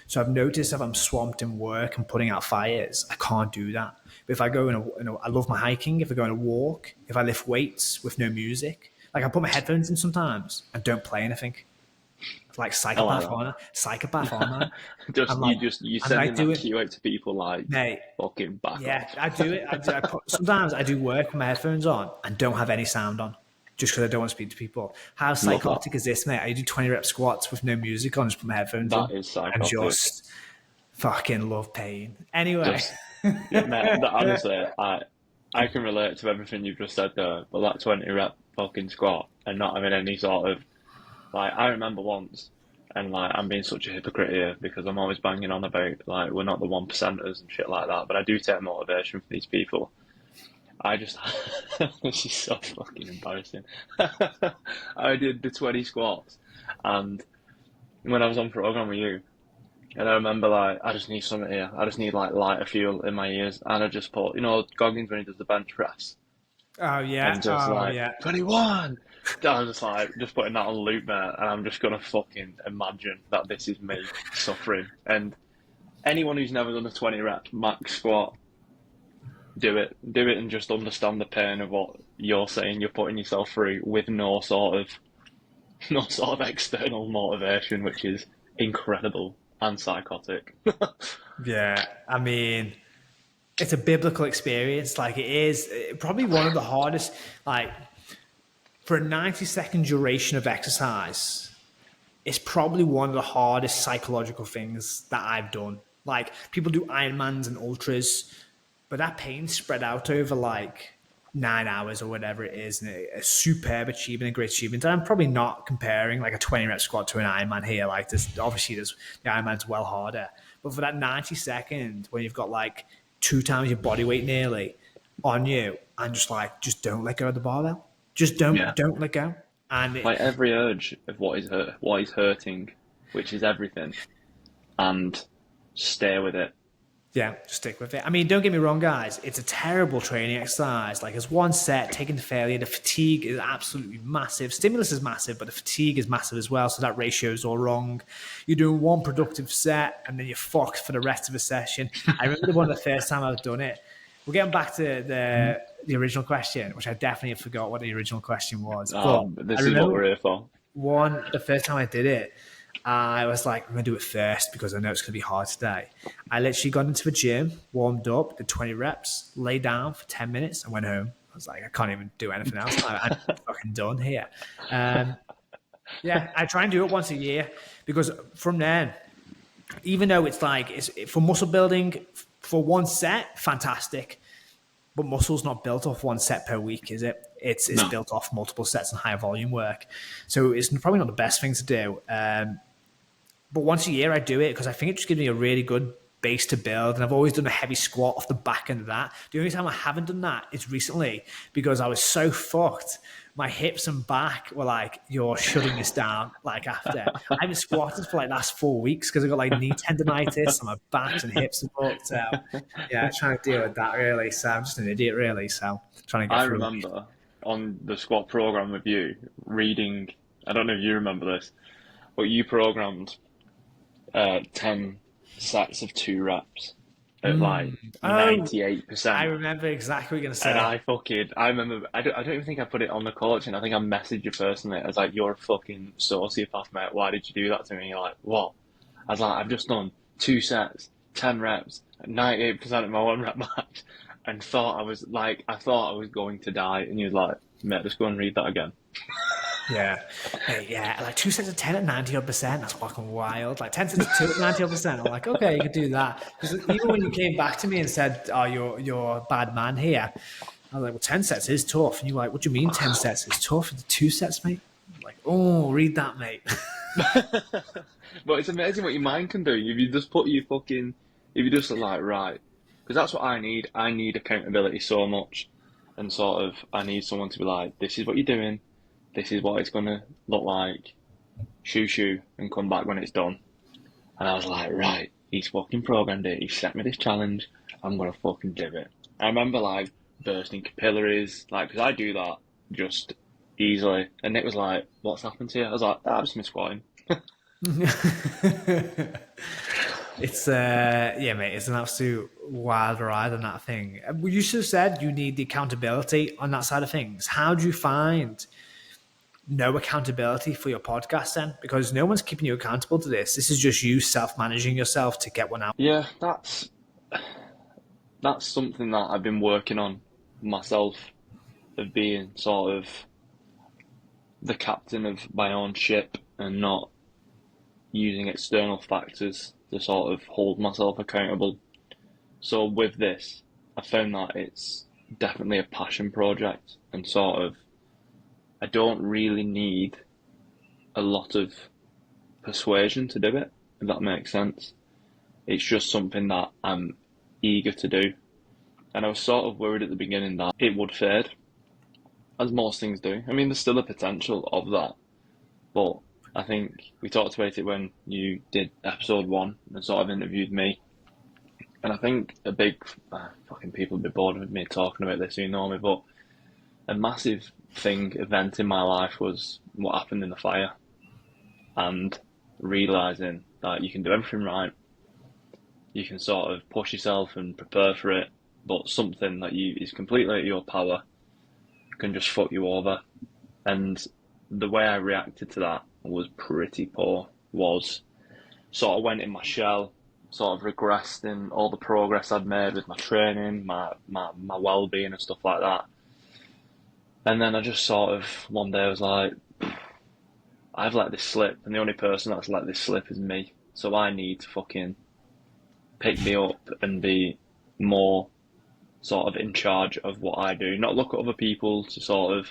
So I've noticed if I'm swamped in work and putting out fires, I can't do that. But if I go I love my hiking. If I go on a walk, if I lift weights with no music, like I put my headphones in sometimes and don't play anything. Like I like psychopath that. on psychopath on that. Just I'm like, you and I sending do that it, cue out to people like mate. fucking back Yeah, off. I do it. Sometimes I do work with my headphones on and don't have any sound on, just because I don't want to speak to people. How Love that. psychotic is this, mate? I do 20 rep squats with no music on, just put my headphones That in, is and psychotic. just fucking love pain. Anyway, Just yeah, man, honestly, I can relate to everything you've just said there. But that 20 rep fucking squat and not having any sort of like I remember once, and like I'm being such a hypocrite here because I'm always banging on about like we're not the one percenters and shit like that. But I do take motivation from these people. I just this is so fucking embarrassing. I did the 20 squats, and when I was on program with you. And I remember like I just need something here. I just need like lighter fuel in my ears, and I just put Goggins when he does the bench press, oh yeah, and just oh like yeah, 21. I'm just like just putting that on loop there, and I'm just gonna fucking imagine that this is me suffering. And anyone who's never done a 20 rep max squat, do it, and just understand the pain of what you're saying. You're putting yourself through with no sort of external motivation, which is incredible and psychotic. yeah. I mean, it's a biblical experience. Like it is probably one of the hardest. Like for a 90-second duration of exercise, it's probably one of the hardest psychological things that I've done. Like people do Ironmans and ultras, but that pain spread out over like 9 hours or whatever it is, and a superb achievement, a great achievement. And I'm probably not comparing like a 20 rep squat to an Ironman here. Like this, obviously, the Ironman's well harder, but for that 90 second when you've got like 2 times your body weight nearly on you, and just don't let go of the barbell. Just Yeah. don't let go. And Like every urge of what is hurting, which is everything, and stay with it. yeah, just stick with it. I mean, don't get me wrong, guys. It's a terrible training exercise. Like, it's one set taken to failure. The fatigue is absolutely massive. Stimulus is massive, but the fatigue is massive as well. So that ratio is all wrong. You're doing one productive set, and then you're fucked for the rest of the session. I remember one of the first time I've done it. We're getting back to the original question, which I definitely forgot what the original question was. But This I is what remember we're here for. the first time I did it, I was like, I'm going to do it first because I know it's going to be hard today. I literally got into the gym, warmed up, did 20 reps, lay down for 10 minutes, and went home. I was like, I can't even do anything else. I'm fucking done here. Yeah, I try and do it once a year because from then, even though it's like, it's for muscle building, for one set, fantastic. But muscle's not built off one set per week, is it? It's No. built off multiple sets and higher volume work. So it's probably not the best thing to do. But once a year I do it because I think it just gives me a really good base to build. And I've always done a heavy squat off the back end of that. The only time I haven't done that is recently because I was so fucked. My hips and back were like, you're shutting this down. Like after I haven't squatted for like last 4 weeks because I got like knee tendonitis and my backs and hips are fucked. So yeah, trying to deal with that really. So I'm just an idiot really. So trying to I get through. remember on the squat program with you reading. I don't know if you remember this, but you programmed 10 sets of 2 reps at like Oh, 98%. I remember exactly what you're gonna And say. I remember, I don't even think I put it on the coach, and I think I messaged you personally. I was like, you're a fucking sociopath, mate. Why did you do that to me? You're like, what? I was like, I've just done 2 sets, 10 reps, 98% of my 1 rep max, and I thought I was going to die. And you was like, mate, just go and read that again. Yeah. Hey, yeah, like 2 sets of 10 at 90%, that's fucking wild. Like 10 sets of 2 at 90%, I'm like, okay, you could do that. Because even when you came back to me and said, oh, you're a bad man here, I was like, well, 10 sets is tough. And you were like, what do you mean 10 sets is tough? It's 2 sets, mate? I'm like, oh, read that, mate. But it's amazing what your mind can do. If you just if you just like, right, because that's what I need. I need accountability so much. and sort of I need someone to be like, this is what you're doing, this is what it's gonna look like, shoo, and come back when it's done. And I was like, right, he's fucking programmed it. He set me this challenge. I'm gonna fucking do it. I remember like bursting capillaries, like because I do that just easily. And Nick was like, "What's happened to you?" I was like, "I've just been squatting." It's yeah, mate. It's an absolute wild ride on that thing. You should have said you need the accountability on that side of things. How do you find no accountability for your podcast then? Because no one's keeping you accountable to this. This is just you self-managing yourself to get one out. Yeah, that's something that I've been working on myself, of being sort of the captain of my own ship and not using external factors to sort of hold myself accountable. So with this, I found that it's definitely a passion project, and sort of I don't really need a lot of persuasion to do it, if that makes sense. It's just something that I'm eager to do. And I was sort of worried at the beginning that it would fade, as most things do. I mean, there's still a potential of that, but I think we talked about it when you did episode 1 and sort of interviewed me. And I think a big, fucking people would be bored with me talking about this, you know me, but a massive event in my life was what happened in the fire, and realising that you can do everything right. You can sort of push yourself and prepare for it, but something that is completely at your power can just fuck you over. And the way I reacted to that was pretty poor. Was sort of went in my shell, sort of regressed in all the progress I'd made with my training, my well-being and stuff like that. And then I just sort of one day was like, I've let this slip, and the only person that's let this slip is me. So I need to fucking pick me up and be more sort of in charge of what I do, not look at other people to sort of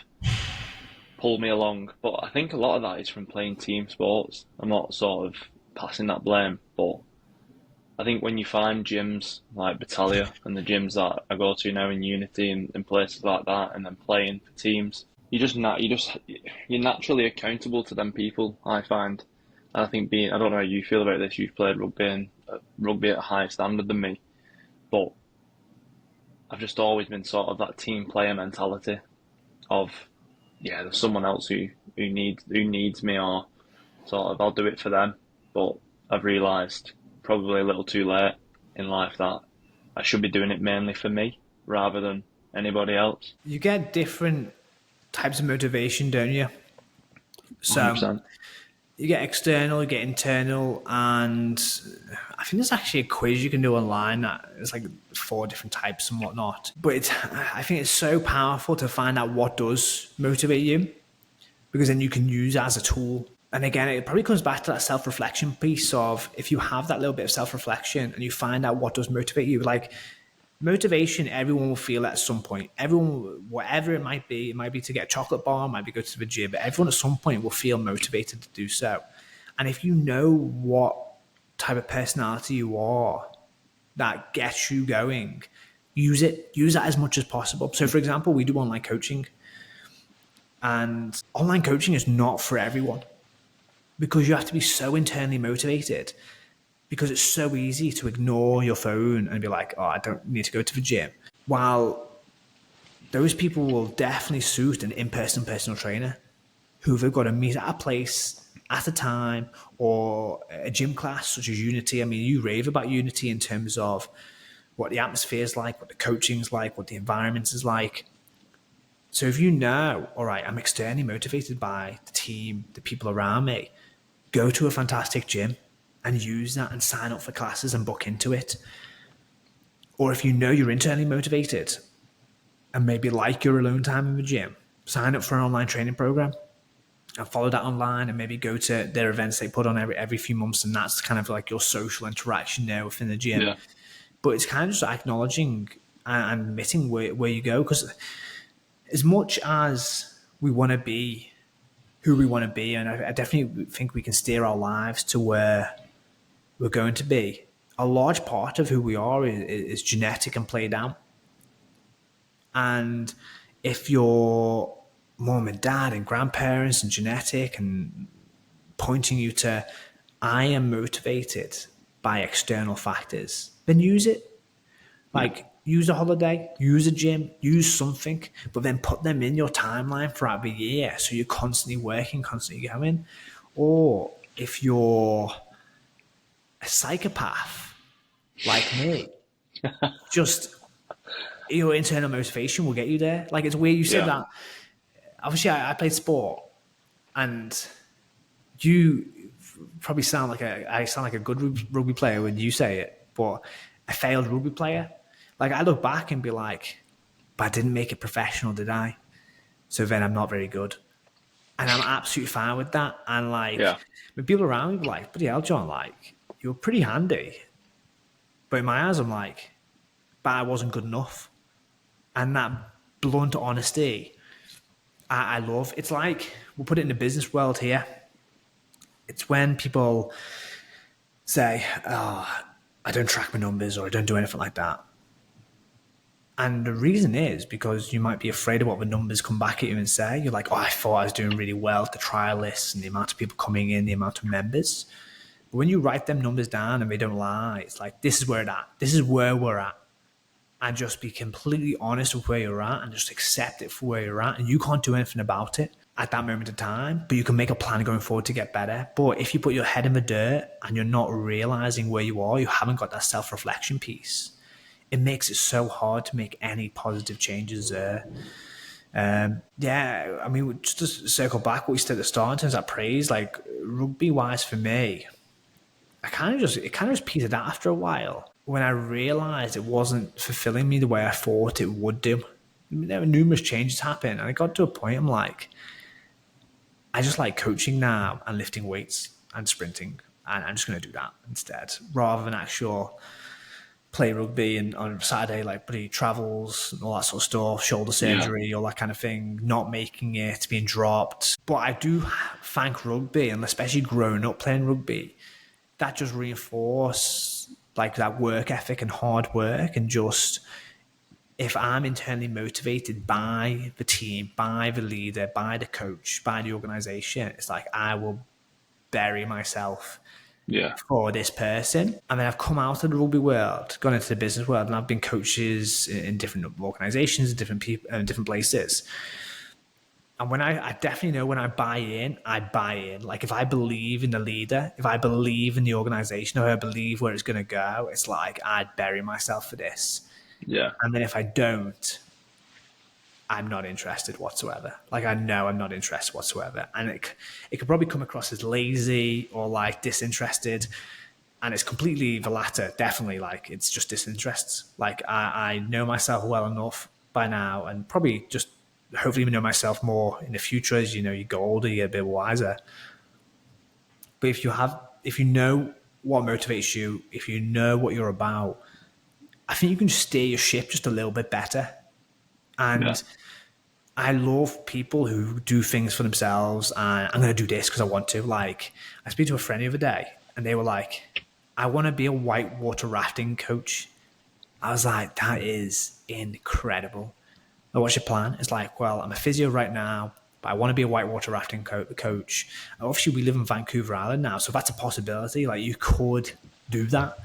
pull me along. But I think a lot of that is from playing team sports. I'm not sort of passing that blame, but I think when you find gyms like Battalia and the gyms that I go to now in Unity and places like that, and then playing for teams, you're naturally accountable to them people, I find. And I think I don't know how you feel about this. You've played rugby at a higher standard than me, but I've just always been sort of that team player mentality of, yeah, there's someone else who needs me, or sort of I'll do it for them. But I've realised probably a little too late in life that I should be doing it mainly for me rather than anybody else. You get different types of motivation, don't you? So 100%. you get external, you get internal, and I think there's actually a quiz you can do online. It's like 4 different types and whatnot. But I think it's so powerful to find out what does motivate you, because then you can use it as a tool. And again, it probably comes back to that self-reflection piece of, if you have that little bit of self-reflection and you find out what does motivate you, like motivation, everyone will feel at some point. Everyone, whatever it might be to get a chocolate bar, it might be go to the gym, but everyone at some point will feel motivated to do so. And if you know what type of personality you are that gets you going, use that as much as possible. So for example, we do online coaching, and online coaching is not for everyone, because you have to be so internally motivated, because it's so easy to ignore your phone and be like, oh, I don't need to go to the gym. While those people will definitely suit an in-person personal trainer who they've got to meet at a place at a time, or a gym class such as Unity. I mean, you rave about Unity in terms of what the atmosphere is like, what the coaching is like, what the environment is like. So if you know, all right, I'm externally motivated by the team, the people around me, go to a fantastic gym and use that and sign up for classes and book into it. Or if you know you're internally motivated and maybe like your alone time in the gym, sign up for an online training program and follow that online, and maybe go to their events they put on every few months, and that's kind of like your social interaction there within the gym. Yeah. But it's kind of just acknowledging and admitting where you go, because as much as we want to be who we want to be, and I definitely think we can steer our lives to where we're going to be, a large part of who we are is genetic and played out. And if your mom and dad and grandparents and genetic and pointing you to, I am motivated by external factors, then use it. Yeah. Like, use a holiday, use a gym, use something, but then put them in your timeline throughout the year so you're constantly working, constantly going. Or if you're a psychopath like me, just your internal motivation will get you there. Like, it's weird you said Yeah. that. Obviously, I played sport, and you probably I sound like a good rugby player when you say it, but a failed rugby player. Like, I look back and be like, but I didn't make it professional, did I? So then I'm not very good. And I'm absolutely fine with that. And like, Yeah. when people around me be like, bloody hell, John, like, you were pretty handy. But in my eyes, I'm like, but I wasn't good enough. And that blunt honesty, I love. It's like, we'll put it in the business world here. It's when people say, oh, I don't track my numbers or I don't do anything like that. And the reason is because you might be afraid of what the numbers come back at you and say. You're like, oh, I thought I was doing really well with the trial lists and the amount of people coming in, the amount of members. But when you write them numbers down and they don't lie, it's like, this is where it's at. This is where we're at. And just be completely honest with where you're at and just accept it for where you're at. And you can't do anything about it at that moment in time, but you can make a plan going forward to get better. But if you put your head in the dirt and you're not realizing where you are, you haven't got that self-reflection piece, it makes it so hard to make any positive changes there. Yeah, I mean, just to circle back what we said at the start in terms of that praise, like, rugby wise for me, it kind of just petered out after a while when I realized it wasn't fulfilling me the way I thought it would do. There were numerous changes happen, and I got to a point I'm like, I just like coaching now and lifting weights and sprinting, and I'm just going to do that instead rather than actual play rugby and on Saturday, like, bloody travels and all that sort of stuff, shoulder Yeah. surgery, all that kind of thing, not making it, being dropped. But I do thank rugby, and especially growing up playing rugby, that just reinforce like that work ethic and hard work. And just, if I'm internally motivated by the team, by the leader, by the coach, by the organization, it's like I will bury myself Yeah. for this person. And then I've come out of the rugby world, gone into the business world, and I've been coaches in different organizations, different people, different places. And when I definitely know when I buy in, I buy in. Like, if I believe in the leader, if I believe in the organization, or I believe where it's going to go, it's like I'd bury myself for this. Yeah. And then if I don't, I'm not interested whatsoever. Like, I know I'm not interested whatsoever. And it could probably come across as lazy or like disinterested. And it's completely the latter, definitely. Like, it's just disinterest. Like, I know myself well enough by now, and probably just hopefully even know myself more in the future. As you know, you go older, you get a bit wiser. But if you know what motivates you, if you know what you're about, I think you can steer your ship just a little bit better. Yeah. And I love people who do things for themselves, and I'm going to do this because I want to. Like, I spoke to a friend the other day, and they were like, I want to be a whitewater rafting coach. I was like, that is incredible. Like, what's your plan? It's like, well, I'm a physio right now, but I want to be a whitewater rafting coach. And obviously, we live in Vancouver Island now, so that's a possibility. Like, you could do that.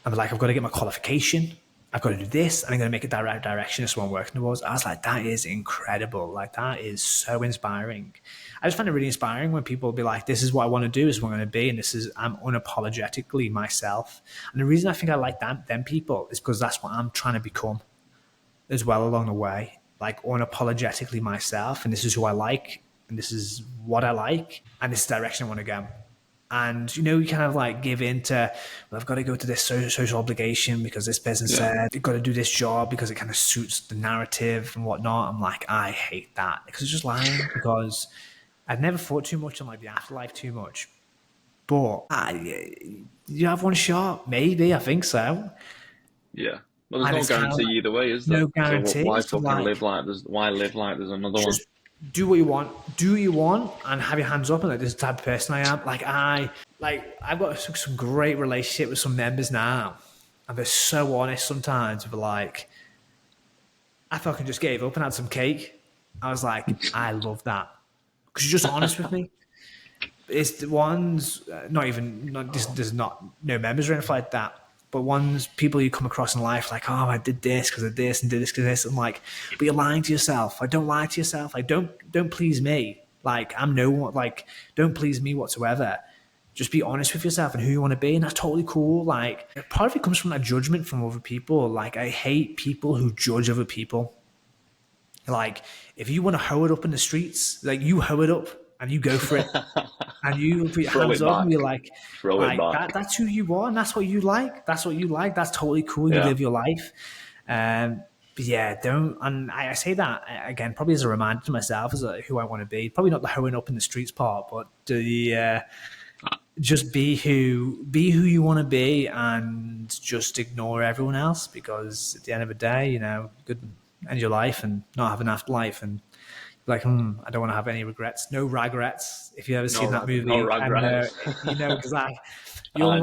I'm like, I've got to get my qualification. I've got to do this, and I'm going to make a direct direction. This is what I'm working towards. I was like, that is incredible. Like, that is so inspiring. I just find it really inspiring when people be like, this is what I want to do, this is what I'm going to be, and I'm unapologetically myself. And the reason I think I like them people is because that's what I'm trying to become as well along the way. Like, unapologetically myself, and this is who I like, and this is what I like, and this is the direction I want to go. And, you kind of like give in to, well, I've got to go to this social obligation because this person said you've got to do this job because it kind of suits the narrative and whatnot. I'm like, I hate that because it's just lying. Because I've never thought too much on like the afterlife too much. But you have one shot, maybe. I think so. Yeah. Well, there's And no it's kind of guarantee like, either way, is there? no So why guarantees to fucking like, live like there's why live like there's another one? just do what you want. Do what you want and have your hands up. And like, this is the type of person I am. I've got some great relationship with some members now, and they're so honest sometimes. But like, I fucking just gave up and had some cake. I was like, I love that because you're just honest with me. It's the ones, not even, not this, there's not no members or anything like that. But ones people you come across in life, like, oh, I did this because of this and did this because of this. I'm like, but you're lying to yourself. Like, don't lie to yourself. Like, don't please me. Like, I'm no one. Like, don't please me whatsoever. Just be honest with yourself and who you want to be, and that's totally cool. Like, part of it comes from that judgment from other people. Like, I hate people who judge other people. Like, if you want to hoe it up in the streets, like you hoe it up and you go for it, and you put your Throw hands it up and you're back. like, Throw it back. that's who you are and that's what you like. That's what you like. That's totally cool. You Yeah. live your life. But yeah, don't. And I say that again, probably as a reminder to myself as who I want to be. Probably not the hoeing up in the streets part, but the just be who you want to be, and just ignore everyone else, because at the end of the day, you know, you could end your life and not have an afterlife, and like, I don't want to have any regrets. No regrets. If you ever seen that No movie, and regrets. you know exactly, I know. you're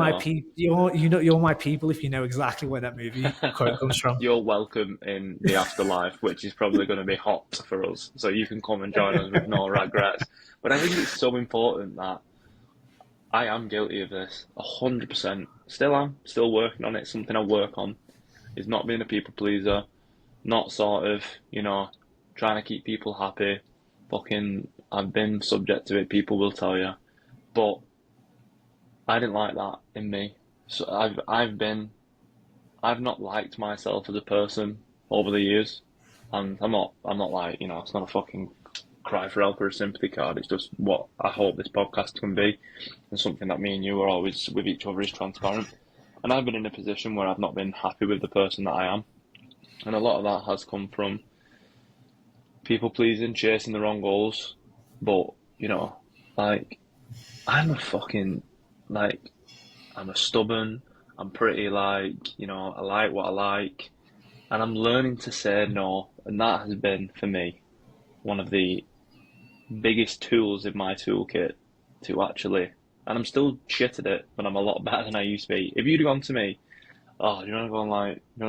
my people. If you know exactly where that movie quote comes from. You're welcome in the afterlife, which is probably going to be hot for us. So you can come and join us with no regrets. But I think it's so important that I am guilty of this, 100%. Still am, still working on it. Something I work on is not being a people pleaser, not sort of, trying to keep people happy. Fucking, I've been subject to it, people will tell you. But I didn't like that in me. So I've not liked myself as a person over the years. And I'm not like, it's not a fucking cry for help or a sympathy card. It's just what I hope this podcast can be, and something that me and you are always with each other is transparent. And I've been in a position where I've not been happy with the person that I am. And a lot of that has come from people pleasing, chasing the wrong goals. But, like, I'm a fucking, like, I'm a stubborn, I'm pretty, like, I like what I like. And I'm learning to say no. And that has been, for me, one of the biggest tools in my toolkit to actually, and I'm still shit at it, but I'm a lot better than I used to be. If you'd gone to me, oh, do you want to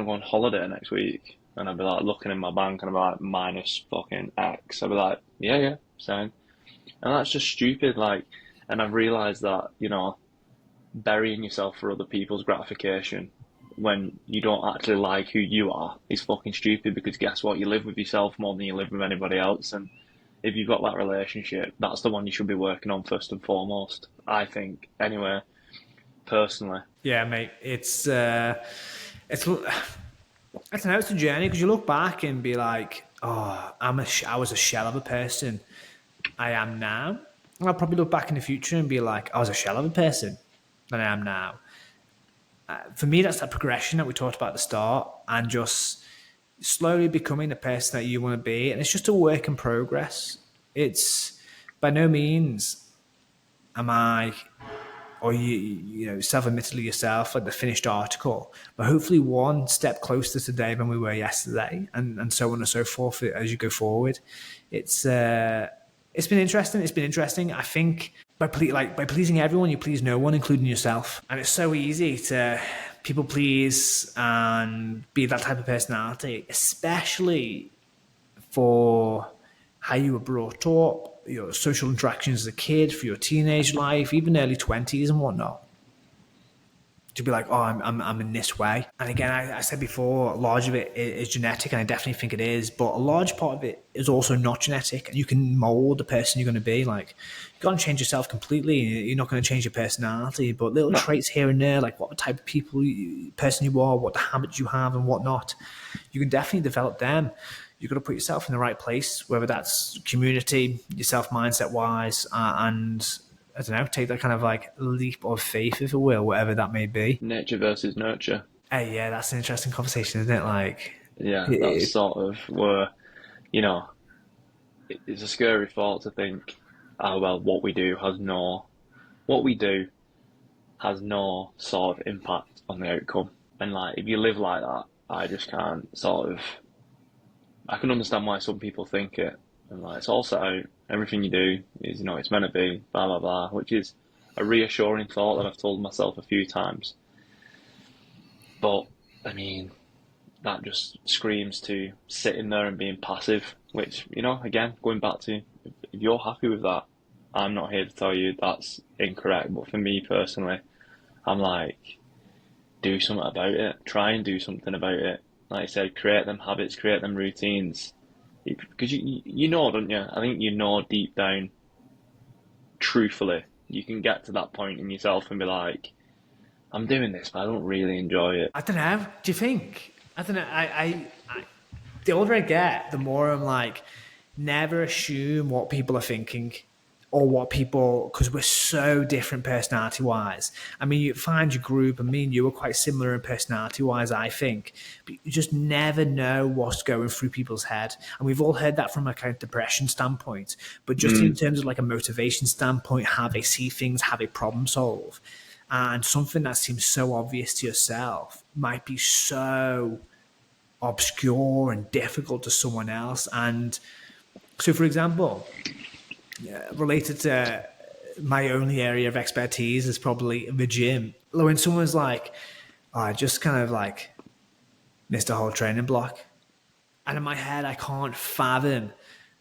go on holiday next week? And I'd be like looking in my bank and I'd be like minus fucking X. I'd be like, yeah, same. And that's just stupid. Like, and I've realised that, burying yourself for other people's gratification when you don't actually like who you are is fucking stupid, because guess what? You live with yourself more than you live with anybody else. And if you've got that relationship, that's the one you should be working on first and foremost, I think. Anyway, personally. Yeah, mate. It's I don't know. It's a journey, because you look back and be like, oh, I was a shell of a person I am now. And I'll probably look back in the future and be like, I was a shell of a person that I am now. For me, that's that progression that we talked about at the start, and just slowly becoming the person that you want to be. And it's just a work in progress. It's by no means am I, or self-admittedly yourself, like the finished article, but hopefully one step closer today than we were yesterday, and so on and so forth as you go forward. It's been interesting. It's been interesting. I think by pleasing everyone, you please no one, including yourself. And it's so easy to people please and be that type of personality, especially for how you were brought up, your social interactions as a kid, for your teenage life, even early 20s and whatnot. To be like, oh, I'm in this way. And again, I said before, a large of it is genetic, and I definitely think it is, but a large part of it is also not genetic, and you can mold the person you're going to be. Like, you can't change yourself completely. You're not going to change your personality, but little traits here and there, like what type of person you are, what the habits you have and whatnot, you can definitely develop them. You've got to put yourself in the right place, whether that's community, yourself mindset wise, and I don't know, take that kind of like leap of faith, if you will, whatever that may be. Nature versus nurture. Hey, yeah, that's an interesting conversation, isn't it? Like, Yeah, that's sort of where, it's a scary thought to think, oh, well, what we do has no sort of impact on the outcome. And like, if you live like that, I just can't I can understand why some people think it. And like, it's all set out. Everything you do is, it's meant to be, blah, blah, blah, which is a reassuring thought that I've told myself a few times. But, I mean, that just screams to sitting there and being passive, which, again, going back to if you're happy with that, I'm not here to tell you that's incorrect. But for me personally, I'm like, do something about it. Try and do something about it. Like I said, create them habits, create them routines. Because you know, don't you? I think you know deep down, truthfully, you can get to that point in yourself and be like, I'm doing this, but I don't really enjoy it. I don't know. Do you think? I don't know. The older I get, the more I'm like, never assume what people are thinking or what people, because we're so different personality wise. I mean, you find your group, and me and you are quite similar in personality wise, I think, but you just never know what's going through people's head. And we've all heard that from a kind of depression standpoint, but just in terms of like a motivation standpoint, how they see things, how they problem solve. And something that seems so obvious to yourself might be so obscure and difficult to someone else. And so, for example, related to my only area of expertise is probably the gym. When someone's like, oh, I just kind of like missed a whole training block. And in my head, I can't fathom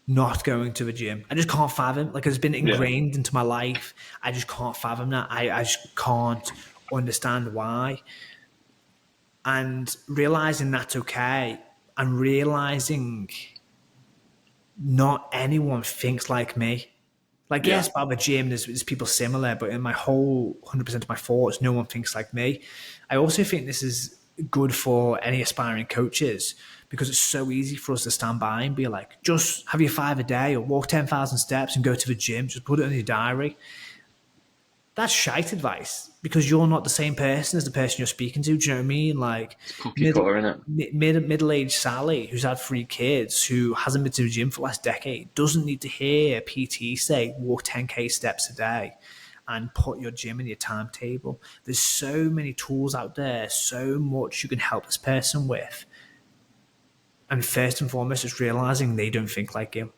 not going to the gym. I just can't fathom. Like, it's been Yeah, ingrained into my life. I just can't fathom that. I just can't understand why. And realizing that's okay, and realizing not anyone thinks like me. Like, yeah, yes, about the gym, there's people similar, but in my whole 100% of my thoughts, no one thinks like me. I also think this is good for any aspiring coaches, because it's so easy for us to stand by and be like, just have your 5 a day or walk 10,000 steps and go to the gym, just put it in your diary. That's shite advice, because you're not the same person as the person you're speaking to. Do you know what I mean? Like, it's cookie cutter, innit? middle-aged Sally, who's had 3 kids, who hasn't been to the gym for the last decade, doesn't need to hear PT say walk 10k steps a day and put your gym in your timetable. There's so many tools out there, so much you can help this person with. And first and foremost, it's realizing they don't think like you.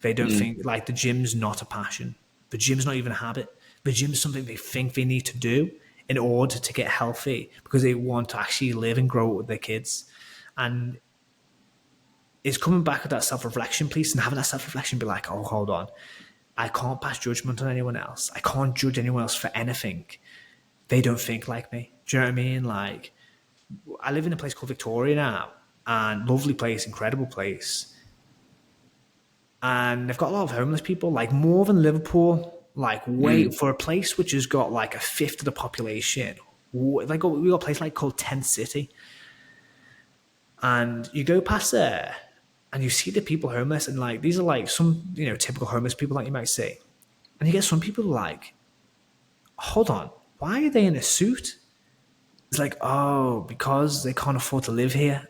They don't think, like, the gym's not a passion. The gym's not even a habit. The gym's something they think they need to do in order to get healthy, because they want to actually live and grow with their kids. And it's coming back with that self-reflection piece, and having that self-reflection be like, oh, hold on. I can't pass judgment on anyone else. I can't judge anyone else for anything. They don't think like me. Do you know what I mean? Like, I live in a place called Victoria now, and lovely place, incredible place. And they've got a lot of homeless people, like more than Liverpool. Like, wait, for a place which has got like a fifth of the population. Like, we got a place like called Tent City, and you go past there, and you see the people homeless, and like these are like some typical homeless people that you might see, and you get some people like, hold on, why are they in a suit? It's like, oh, because they can't afford to live here,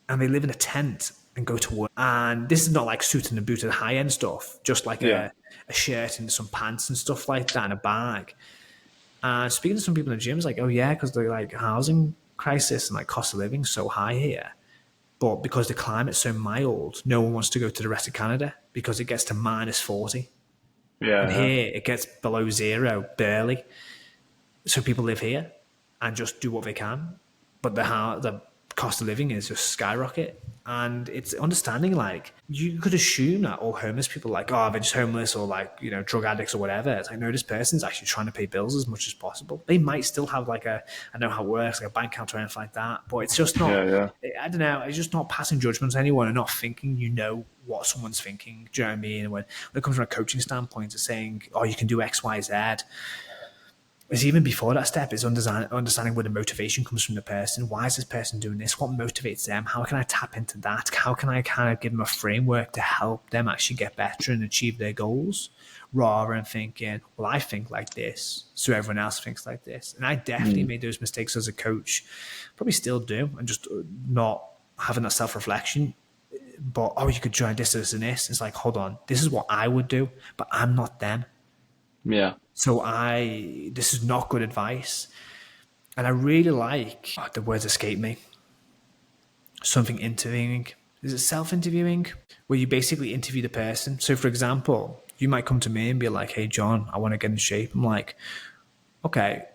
and they live in a tent and go to work. And this is not like suit and a boot and high end stuff, just like Yeah, a shirt and some pants and stuff like that, and a bag. And speaking to some people in the gyms, like, oh yeah, because the like housing crisis and like cost of living so high here. But because the climate's so mild, no one wants to go to the rest of Canada, because it gets to -40. And yeah, here it gets below zero, barely. So people live here and just do what they can. But the cost of living is just skyrocket. And it's understanding, like, you could assume that all homeless people are like, oh, they're just homeless, or like, drug addicts or whatever. It's like, no, this person's actually trying to pay bills as much as possible. They might still have like I know how it works, like a bank account or anything like that, but it's just not, yeah, I don't know, it's just not passing judgment on anyone and not thinking what someone's thinking. Do you know what I mean? When it comes from a coaching standpoint, of saying, oh, you can do X, Y, Z, is even before that step is understanding where the motivation comes from the person. Why is this person doing this? What motivates them? How can I tap into that? How can I kind of give them a framework to help them actually get better and achieve their goals, rather than thinking, well, I think like this, so everyone else thinks like this. And I definitely made those mistakes as a coach, probably still do, and just not having that self-reflection. But, oh, you could try this, this, and this. It's like, hold on, this is what I would do, but I'm not them. yeah. So this is not good advice. And I really like, the words escape me, something interviewing. Is it self-interviewing? Where you basically interview the person. So for example, you might come to me and be like, hey, John, I want to get in shape. I'm like, okay,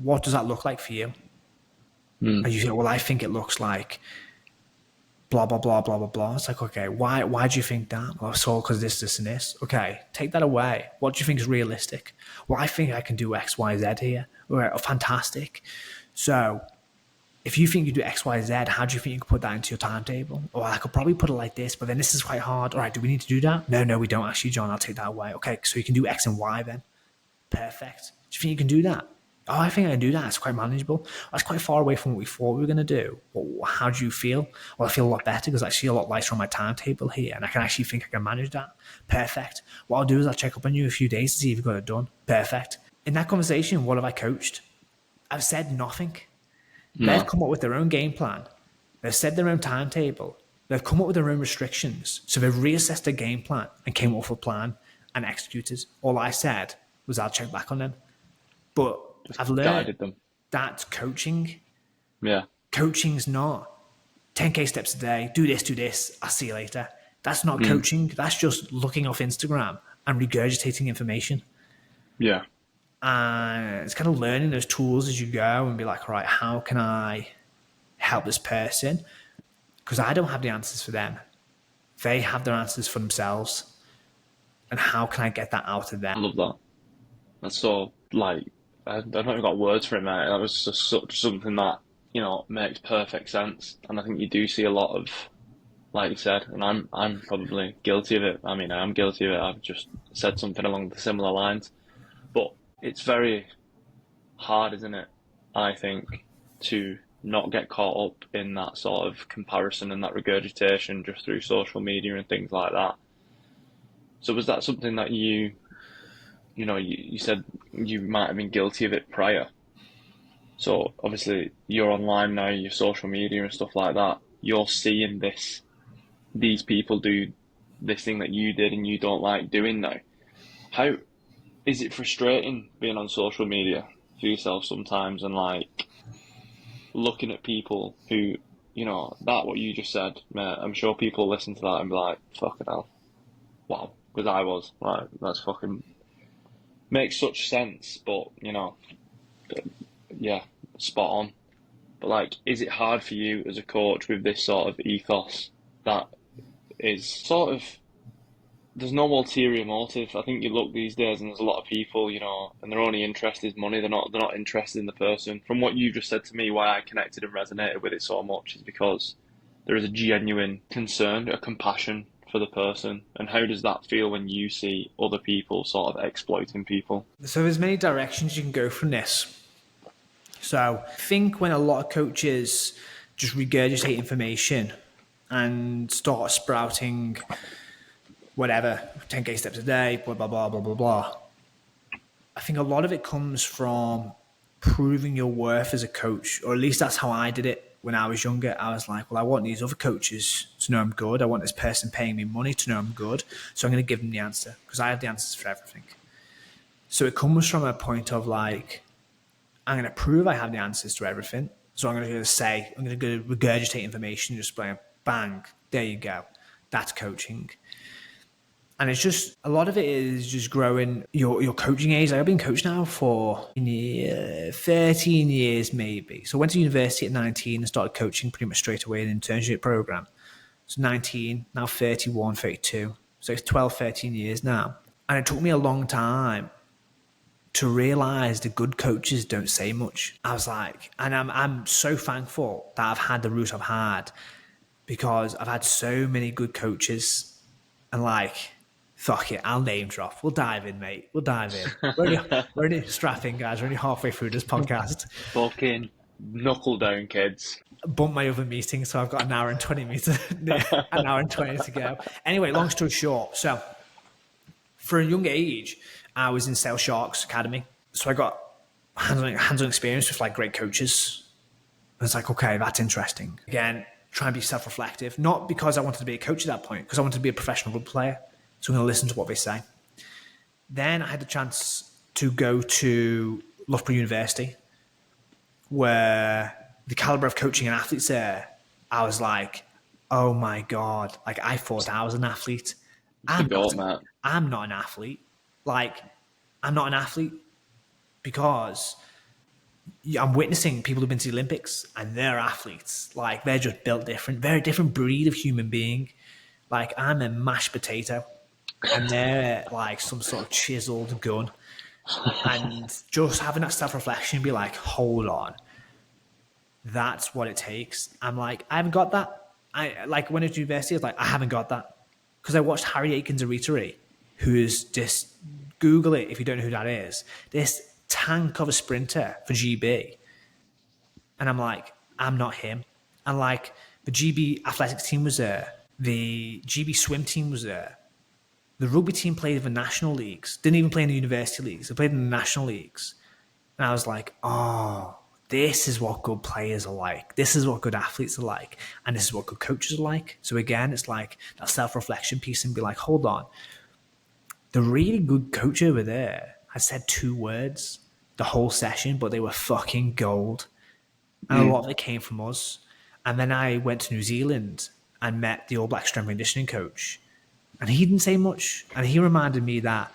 what does that look like for you? And you say, well, I think it looks like blah, blah, blah, blah, blah, blah. It's like, okay, why do you think that? Well, so because this, and this. Okay, take that away. What do you think is realistic? Well, I think I can do X, Y, Z here. Right, oh, fantastic. So if you think you do X, Y, Z, how do you think you can put that into your timetable? Or I could probably put it like this, but then this is quite hard. All right, do we need to do that? No, we don't actually, John. I'll take that away. Okay, so you can do X and Y then. Perfect. Do you think you can do that? Oh, I think I can do that. It's quite manageable. That's quite far away from what we thought we were going to do. Well, how do you feel? Well, I feel a lot better because I see a lot lighter on my timetable here and I can actually think I can manage that. Perfect. What I'll do is I'll check up on you in a few days to see if you've got it done. Perfect. In that conversation, what have I coached? I've said nothing. They've come up with their own game plan. They've set their own timetable. They've come up with their own restrictions. So they've reassessed their game plan and came up with a plan and executed. All I said was I'll check back on them. But I've learned Guided them. that's coaching. Yeah. Coaching's not 10K steps a day, do this, I'll see you later. That's not coaching. That's just looking off Instagram and regurgitating information. Yeah. And it's kind of learning those tools as you go and be like, all right, how can I help this person? Because I don't have the answers for them. They have their answers for themselves. And how can I get that out of I them? love that. That's so, like, I've not even got words for it, mate. That was just such something that, you know, makes perfect sense. And I think you do see a lot of, like you said, and I'm probably guilty of it. I mean, I'm guilty of it. I've just said something along the similar lines. But it's very hard, isn't it? I think, to not get caught up in that sort of comparison and that regurgitation just through social media and things like that. So was that something that you said you might have been guilty of it prior? So obviously you're online now, your social media and stuff like that. You're seeing these people do this thing that you did and you don't like doing now. How is it frustrating being on social media for yourself sometimes and like looking at people who, that what you just said, mate, I'm sure people listen to that and be like, fucking hell. Wow. Because I was like, that's fucking makes such sense, but yeah, spot on. But like, is it hard for you as a coach with this sort of ethos that is sort of there's no ulterior motive? I think you look these days and there's a lot of people, and their only interest is money. They're not interested in the person. From what you just said to me, why I connected and resonated with it so much is because there is a genuine concern, a compassion for the person. And how does that feel when you see other people sort of exploiting people? So there's many directions you can go from this. So I think when a lot of coaches just regurgitate information and start sprouting whatever, 10K steps a day, blah, blah, blah, blah, blah, blah. I think a lot of it comes from proving your worth as a coach, or at least that's how I did it when I was younger. I was like, well, I want these other coaches to know I'm good. I want this person paying me money to know I'm good. So I'm going to give them the answer because I have the answers for everything. So it comes from a point of like, I'm going to prove I have the answers to everything. So I'm going to regurgitate information, just bang, there you go. That's coaching. And it's just, a lot of it is just growing your coaching age. Like I've been coached now for 13 years maybe. So I went to university at 19 and started coaching pretty much straight away in an internship program. So 19, now 31, 32. So it's 12, 13 years now. And it took me a long time to realize the good coaches don't say much. I was like, and I'm so thankful that I've had the route I've had because I've had so many good coaches and like, fuck it, I'll name drop. We'll dive in, mate. We'll dive in. We're only strapping, guys. We're only halfway through this podcast. Fucking knuckle down, kids. Bump my other meeting, so I've got an hour and 20 to go. Anyway, long story short, so for a young age, I was in Sales Sharks Academy. So I got hands-on experience with like great coaches. And it's like, okay, that's interesting. Again, try and be self-reflective. Not because I wanted to be a coach at that point, because I wanted to be a professional rugby player. So I'm going to listen to what they say. Then I had the chance to go to Loughborough University, where the caliber of coaching and athletes there, I was like, oh my God. Like I thought I was an athlete. I'm not an athlete. Like I'm not an athlete because I'm witnessing people who've been to the Olympics and they're athletes. Like, they're just built different, very different breed of human being. Like, I'm a mashed potato and they're like some sort of chiseled gun. And just having that self-reflection, be like, hold on, that's what it takes. I'm like, I haven't got that. I like when I went to university, I was like, I haven't got that. Because I watched Harry Aiken's Aritari, who's just, Google it if you don't know who that is. This tank of a sprinter for GB. And I'm like, I'm not him. And like, the GB athletics team was there. The GB swim team was there. The rugby team played in the national leagues. Didn't even play in the university leagues. They played in the national leagues. And I was like, oh, this is what good players are like. This is what good athletes are like. And this is what good coaches are like. So again, it's like that self-reflection piece and be like, hold on. The really good coach over there had said 2 words the whole session, but they were fucking gold. And a lot of it came from us. And then I went to New Zealand and met the All Black strength and conditioning coach. And he didn't say much. And he reminded me that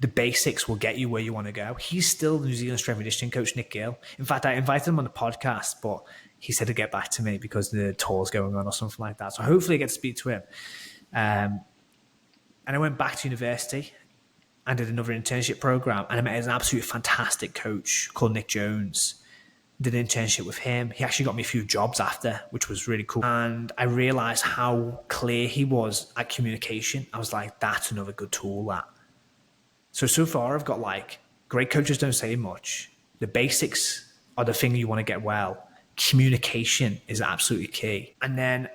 the basics will get you where you want to go. He's still the New Zealand strength and conditioning coach, Nick Gill. In fact, I invited him on the podcast, but he said to get back to me because the tour's going on or something like that. So hopefully I get to speak to him. And I went back to university and did another internship program. And I met an absolutely fantastic coach called Nick Jones. Did an internship with him. He actually got me a few jobs after, which was really cool. And I realized how clear he was at communication. I was like, that's another good tool, that. So far I've got like, great coaches don't say much. The basics are the thing you want to get well. Communication is absolutely key. And then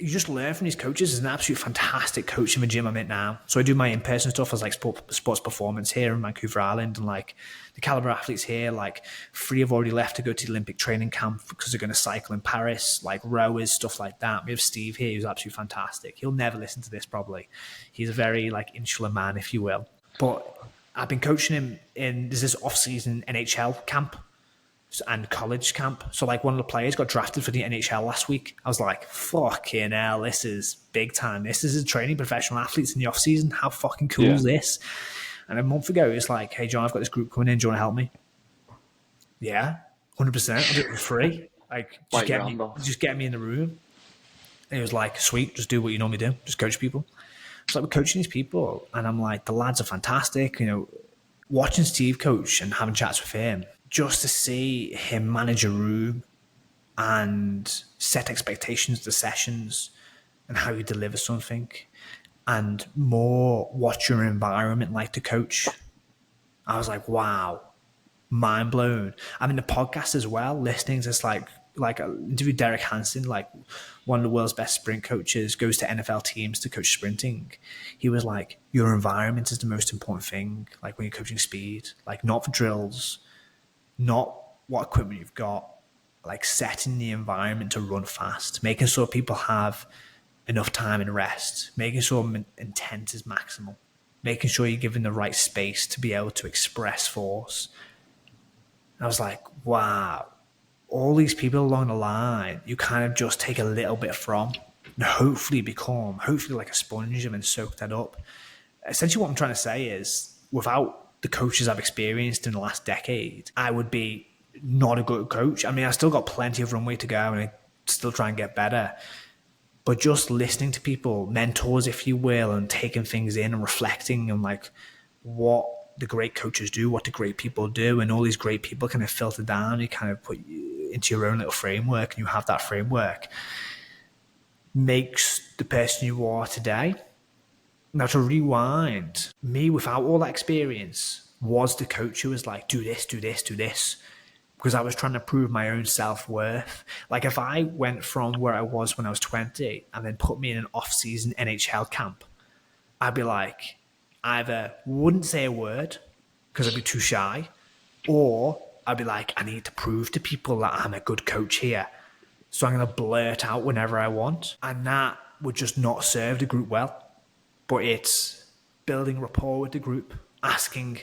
you just learn from these coaches. There's an absolute fantastic coach in the gym I'm in now. So I do my in-person stuff as like sports performance here in Vancouver Island, and like the caliber athletes here, like 3 have already left to go to the Olympic training camp because they're going to cycle in Paris, like rowers, stuff like that. We have Steve here, who's absolutely fantastic. He'll never listen to this probably. He's a very like insular man, if you will. But I've been coaching him there's this off-season NHL camp and college camp. So like one of the players got drafted for the NHL last week. I was like, fucking hell, this is big time. This is training professional athletes in the off season. How fucking cool is this? And a month ago, it's like, hey John, I've got this group coming in. Do you want to help me? Yeah, 100%. I'll do it for free. Like, just get me in the room. And he was like, sweet, just do what you normally do. Just coach people. So like, we're coaching these people, and I'm like, the lads are fantastic. You know, watching Steve coach and having chats with him, just to see him manage a room and set expectations to sessions and how you deliver something, and more what's your environment like to coach. I was like, wow, mind blown. I'm in the podcast as well, listening to this like I interviewed Derek Hansen, like one of the world's best sprint coaches, goes to NFL teams to coach sprinting. He was like, your environment is the most important thing. Like when you're coaching speed, like not for drills, not what equipment you've got, like setting the environment to run fast, making sure people have enough time and rest, making sure intent is maximal, making sure you're given the right space to be able to express force. And I was like, wow, all these people along the line, you kind of just take a little bit from and hopefully like a sponge and then soak that up. Essentially what I'm trying to say is, without the coaches I've experienced in the last decade, I would be not a good coach. I mean, I still got plenty of runway to go and I still try and get better. But just listening to people, mentors, if you will, and taking things in and reflecting on like what the great coaches do, what the great people do, and all these great people kind of filter down, you kind of put into your own little framework, and you have that framework, makes the person you are today. Now, to rewind, me without all that experience was the coach who was like, do this, do this, do this. Because I was trying to prove my own self-worth. Like if I went from where I was when I was 20 and then put me in an off-season NHL camp, I'd be like, either wouldn't say a word because I'd be too shy, or I'd be like, I need to prove to people that I'm a good coach here. So I'm going to blurt out whenever I want. And that would just not serve the group well. But it's building rapport with the group, asking,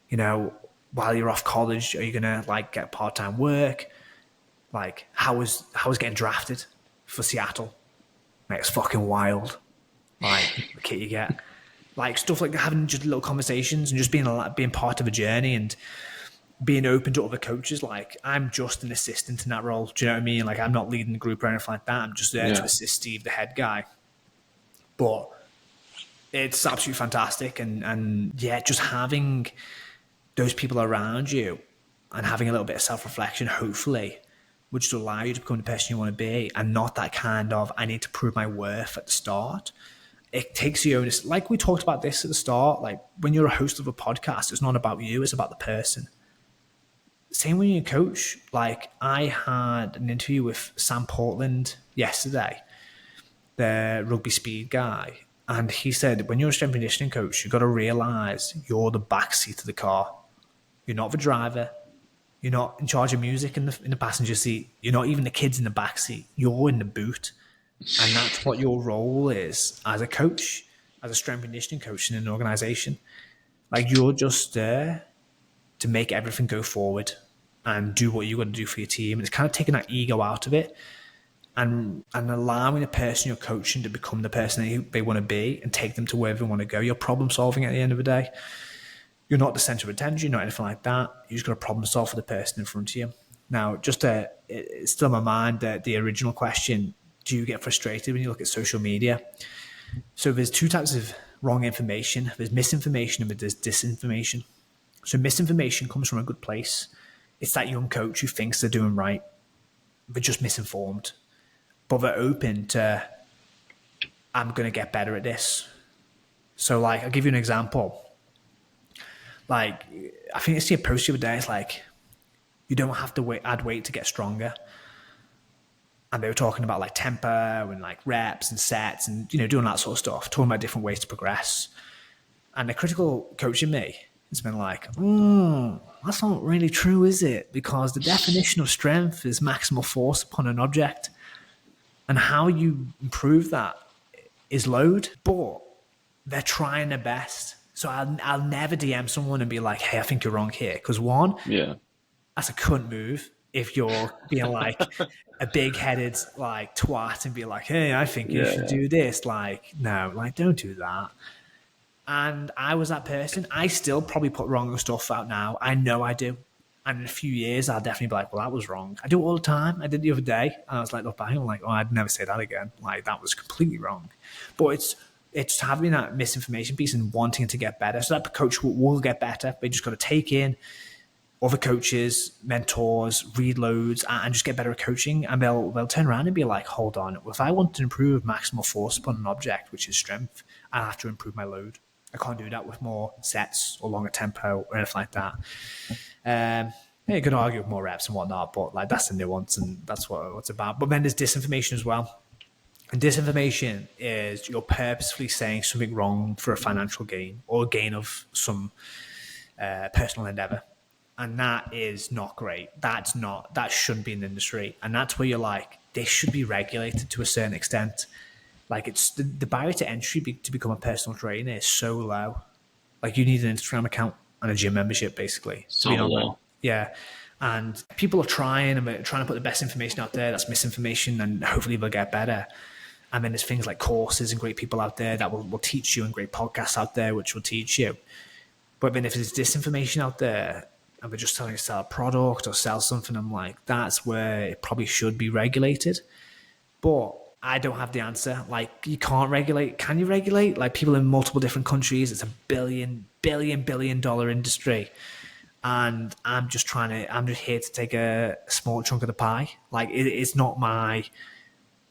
you know, while you're off college, are you going to like get part-time work? Like how was getting drafted for Seattle? Like, it's fucking wild. Like the kid you get. Like stuff like having just little conversations and just being part of a journey. And being open to other coaches. Like, I'm just an assistant in that role. Do you know what I mean? Like, I'm not leading the group or anything like that. I'm just there to Yeah. assist Steve, the head guy. But it's absolutely fantastic. And yeah, just having those people around you and having a little bit of self-reflection, hopefully, would just allow you to become the person you want to be, and not that kind of, I need to prove my worth at the start. It takes you, like we talked about this at the start, like when you're a host of a podcast, it's not about you, it's about the person. Same when you're a coach. Like, I had an interview with Sam Portland yesterday, the rugby speed guy, and he said, when you're a strength and conditioning coach, you've got to realize you're the back seat of the car. You're not the driver. You're not in charge of music in the passenger seat. You're not even the kids in the back seat. You're in the boot. And that's what your role is as a coach, as a strength and conditioning coach in an organization. Like, you're just there to make everything go forward and do what you got to do for your team. And it's kind of taking that ego out of it and allowing the person you're coaching to become the person they want to be and take them to wherever they want to go. You're problem solving at the end of the day. You're not the center of attention, you're not anything like that. You just got to problem solve for the person in front of you. Now, it's still in my mind that the original question, do you get frustrated when you look at social media? So there's two types of wrong information. There's misinformation and there's disinformation. So misinformation comes from a good place. It's that young coach who thinks they're doing right, but just misinformed. But they're open to, I'm going to get better at this. So, like, I'll give you an example. Like, I think I see a post the other day. It's like, you don't have to add weight to get stronger. And they were talking about like tempo and like reps and sets and, doing that sort of stuff, talking about different ways to progress. And the critical coach in me has been like, that's not really true, is it? Because the definition of strength is maximal force upon an object. And how you improve that is load. But they're trying their best. So I'll never DM someone and be like, hey, I think you're wrong here. Because one, that's a cunt move if you're being like a big-headed like twat and be like, hey, I think you should do this. Like, no, like, don't do that. And I was that person. I still probably put wrong stuff out now. I know I do. And in a few years, I'll definitely be like, well, that was wrong. I do it all the time. I did it the other day. And I was like, look back, I'm like, oh, I'd never say that again. Like, that was completely wrong. But it's having that misinformation piece and wanting to get better. So that coach will get better. They just got to take in other coaches, mentors, read loads, and just get better at coaching. And they'll turn around and be like, hold on, if I want to improve maximal force upon an object, which is strength, I have to improve my load. I can't do that with more sets or longer tempo or anything like that. You could argue with more reps and whatnot, but like, that's the nuance and that's what it's about. But then there's disinformation as well. And disinformation is you're purposefully saying something wrong for a financial gain or a gain of some personal endeavor. And that is not great. That shouldn't be in the industry. And that's where you're like, this should be regulated to a certain extent. Like, it's the barrier to entry to become a personal trainer is so low. Like, you need an Instagram account and a gym membership, basically. So low. Yeah. And people are trying to put the best information out there. That's misinformation, and hopefully they'll get better. And then there's things like courses and great people out there that will teach you, and great podcasts out there which will teach you. But then if there's disinformation out there and they're just telling you to sell a product or sell something, I'm like, that's where it probably should be regulated. But I don't have the answer. Like, you can't regulate. Can you regulate? Like, people in multiple different countries, it's a billion dollar industry. And I'm just here to take a small chunk of the pie. Like, it's not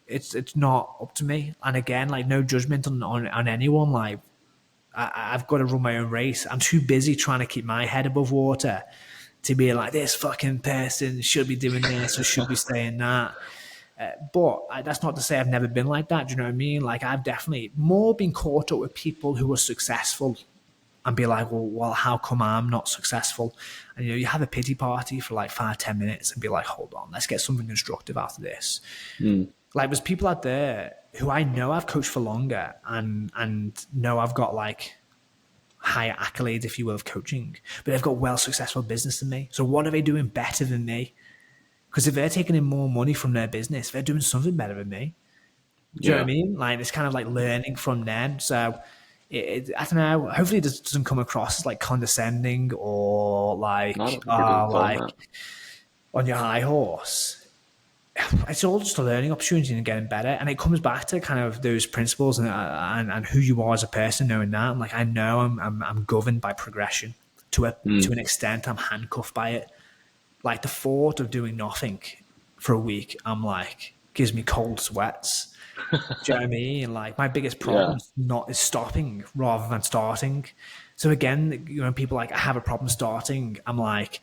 it's not up to me. And again, like, no judgment on anyone. Like, I've got to run my own race. I'm too busy trying to keep my head above water to be like, this fucking person should be doing this or should be saying that. But that's not to say I've never been like that. Do you know what I mean? Like, I've definitely more been caught up with people who are successful and be like, well, how come I'm not successful? And, you have a pity party for like 5-10 minutes and be like, hold on, let's get something constructive out of this. Like, there's people out there who I know I've coached for longer and know I've got like higher accolades, if you will, of coaching, but they've got well successful business than me. So what are they doing better than me? Because if they're taking in more money from their business, they're doing something better than me. Do you know what I mean? Like, it's kind of like learning from them. So I don't know. Hopefully, it doesn't come across as like condescending or I don't think it does at all, mate. on your high horse. It's all just a learning opportunity and getting better, and it comes back to kind of those principles and who you are as a person. Knowing that, I know I'm governed by progression to an extent. I'm handcuffed by it. Like the thought of doing nothing for a week, I'm like, gives me cold sweats. Do you know what I mean? Like my biggest problem is stopping rather than starting. So again, people like I have a problem starting. I'm like,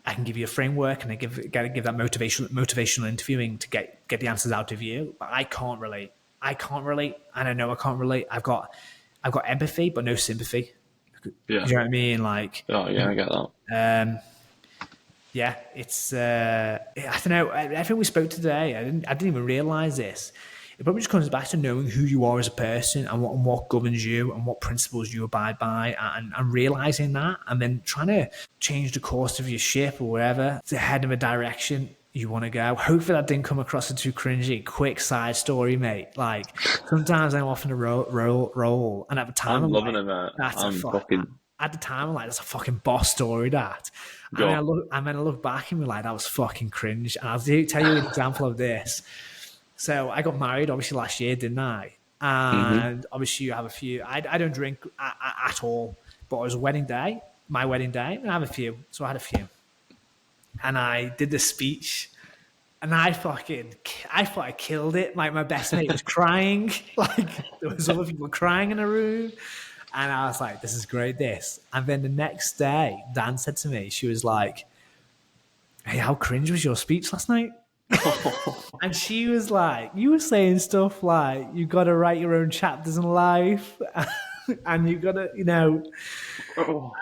I can give you a framework and I give that motivational interviewing to get the answers out of you. But I can't relate. And I know I can't relate. I've got empathy, but no sympathy. Yeah. You know what I mean? Like, oh yeah, I get that. Yeah, it's I don't know. Everything we spoke today, I didn't even realize this. It probably just comes back to knowing who you are as a person and what governs you and what principles you abide by, and realizing that, and then trying to change the course of your ship or wherever to head in a direction you want to go. Hopefully that didn't come across as too cringy. Quick side story, mate. Like sometimes I'm off in a roll, and at the time I'm loving it, mate. At the time, I'm like, that's a fucking boss story, that. And then I look back and be like, that was fucking cringe. And I'll tell you an example of this. So I got married, obviously, last year, didn't I? And obviously you have a few. I don't drink at all. But it was my wedding day, and I have a few. So I had a few. And I did the speech. And I thought I killed it. Like my best mate was crying. Like there was other people crying in the room. And I was like, this is great, this. And then the next day, Dan said to me, she was like, hey, how cringe was your speech last night? And she was like, you were saying stuff like, you got to write your own chapters in life. And you got to,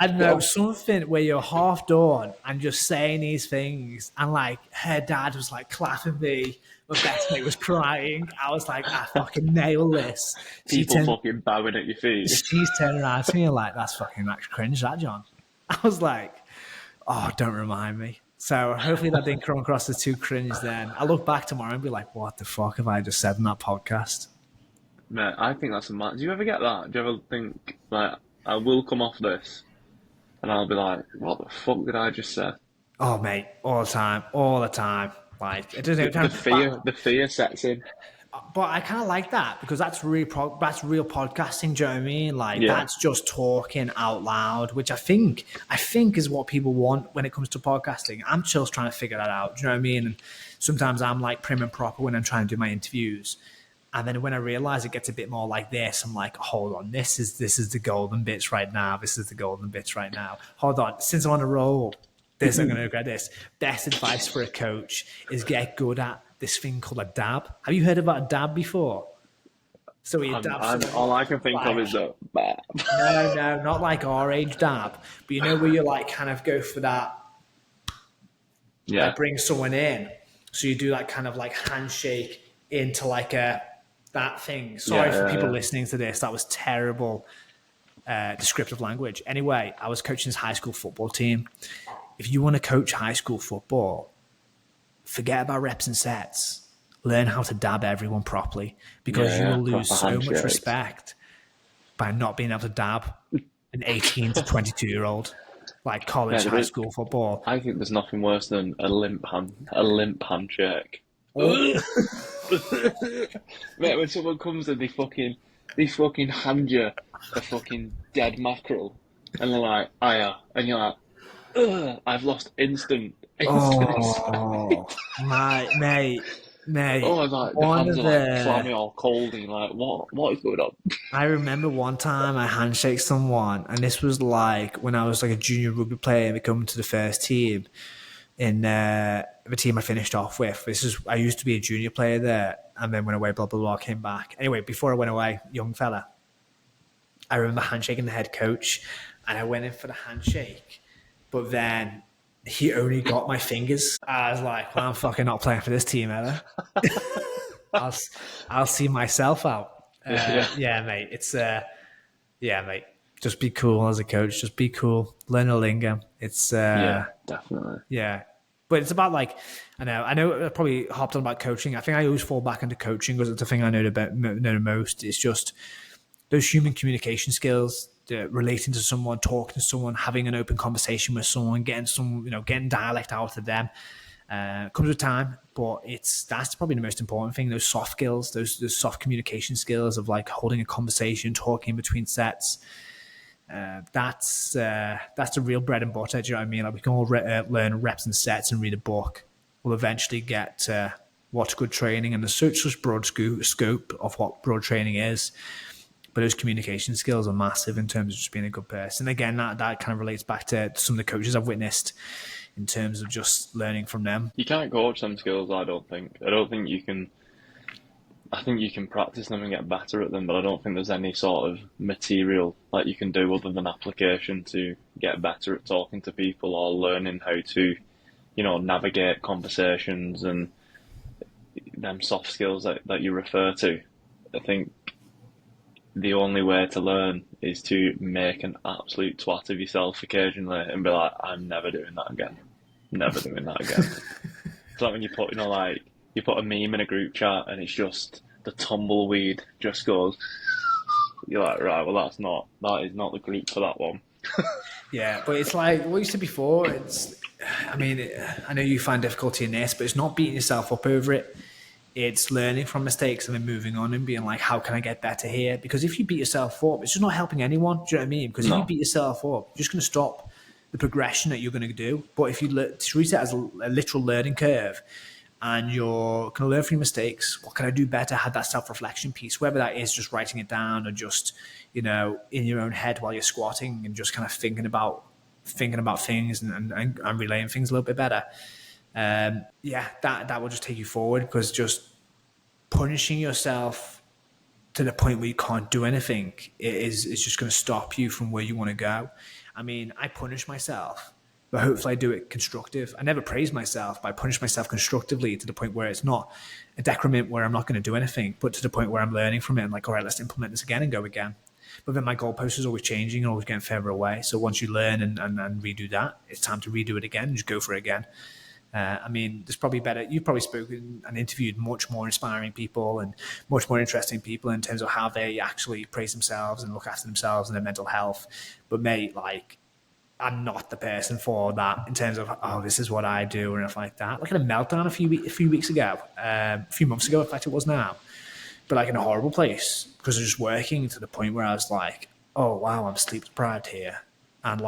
I don't know, something where you're half done and just saying these things. And like, her dad was like clapping me. My best mate was crying. I was like, I fucking nailed this. People fucking bowing at your feet. She's turning around to me and like, that's cringe, that, John. I was like, oh, don't remind me. So hopefully that didn't come across as too cringe then. I look back tomorrow and be like, what the fuck have I just said in that podcast? Mate, I think that's a mad. Do you ever get that? Do you ever think, like, I will come off this and I'll be like, what the fuck did I just say? Oh, mate, all the time. Like, it doesn't. The fear sets in. But I kind of like that because that's real podcasting. Do you know what I mean? Like that's just talking out loud, which I think is what people want when it comes to podcasting. I'm just trying to figure that out. Do you know what I mean? And sometimes I'm like prim and proper when I'm trying to do my interviews, and then when I realize it gets a bit more like this, I'm like, hold on, this is the golden bits right now. This is the golden bits right now. Hold on, since I'm on a roll. I'm going to regret this. Best advice for a coach is get good at this thing called a dab. Have you heard about a dab before? So you dab. All I can think of is a dab. No, not like our age dab. But where you like kind of go for that. Yeah. Like bring someone in. So you do that kind of like handshake into like that thing. Sorry for people listening to this. That was terrible descriptive language. Anyway, I was coaching this high school football team. If you want to coach high school football, forget about reps and sets. Learn how to dab everyone properly because you will lose so much respect by not being able to dab an 18 to 22-year-old like college high school football. I think there's nothing worse than a limp handshake. Mate, when someone comes and they fucking hand you a fucking dead mackerel and they're like, "Aya," and you're like, "Ugh, I've lost instant." Oh, mate. Oh, like the hands are like clammy or cold, and you're like, what is going on? I remember one time I handshake someone, and this was like when I was like a junior rugby player and we come to the first team in the team I finished off with. I used to be a junior player there, and then went away, blah blah blah, came back. Anyway, before I went away, young fella, I remember handshaking the head coach, and I went in for the handshake. But then he only got my fingers. I was like, well, I'm fucking not playing for this team, Ella. I'll see myself out. Yeah, mate. It's mate. Just be cool as a coach. Just be cool. Learn a lingo. It's definitely. Yeah. But it's about like, I know I probably hopped on about coaching. I think I always fall back into coaching because it's the thing I know the most. It's just those human communication skills, relating to someone, talking to someone, having an open conversation with someone, getting dialect out of them, comes with time. But that's probably the most important thing. Those soft skills, those soft communication skills of like holding a conversation, talking in between sets. That's the real bread and butter. Do you know what I mean? Like we can all learn reps and sets and read a book. We'll eventually get to what's good training, and there's such broad scope of what broad training is. But those communication skills are massive in terms of just being a good person. Again, that kind of relates back to some of the coaches I've witnessed in terms of just learning from them. You can't coach some skills, I don't think. I don't think you can. I think you can practice them and get better at them, but I don't think there's any sort of material like you can do other than application to get better at talking to people or learning how to, navigate conversations and them soft skills that you refer to. I think the only way to learn is to make an absolute twat of yourself occasionally and be like, I'm never doing that again. Never doing that again. It's like when you put, you put a meme in a group chat and it's just the tumbleweed just goes, you're like, right, well, that is not the group for that one. Yeah, but it's like what you said before. I know you find difficulty in this, but it's not beating yourself up over it. It's learning from mistakes and then moving on and being like, how can I get better here? Because if you beat yourself up, it's just not helping anyone. Do you know what I mean? Because if you beat yourself up, you're just going to stop the progression that you're going to do. But if you treat it as a literal learning curve and you're going to learn from your mistakes, what can I do better? Have that self-reflection piece, whether that is just writing it down or just, in your own head while you're squatting and just kind of thinking about things and relaying things a little bit better. That will just take you forward, because just punishing yourself to the point where you can't do anything is just going to stop you from where you want to go. I mean, I punish myself, but hopefully I do it constructive. I never praise myself, but I punish myself constructively to the point where it's not a decrement where I'm not going to do anything, but to the point where I'm learning from it and like, all right, let's implement this again and go again. But then my goalpost is always changing and always getting further away. So once you learn and redo that, it's time to redo it again and just go for it again. There's probably better. You've probably spoken and interviewed much more inspiring people and much more interesting people in terms of how they actually praise themselves and look after themselves and their mental health. But mate, I'm not the person for that in terms of, this is what I do or anything like that. Like in a meltdown a few weeks ago, a few months ago, in fact it was now, but in a horrible place because I was just working to the point where I was like, oh wow, I'm sleep deprived here and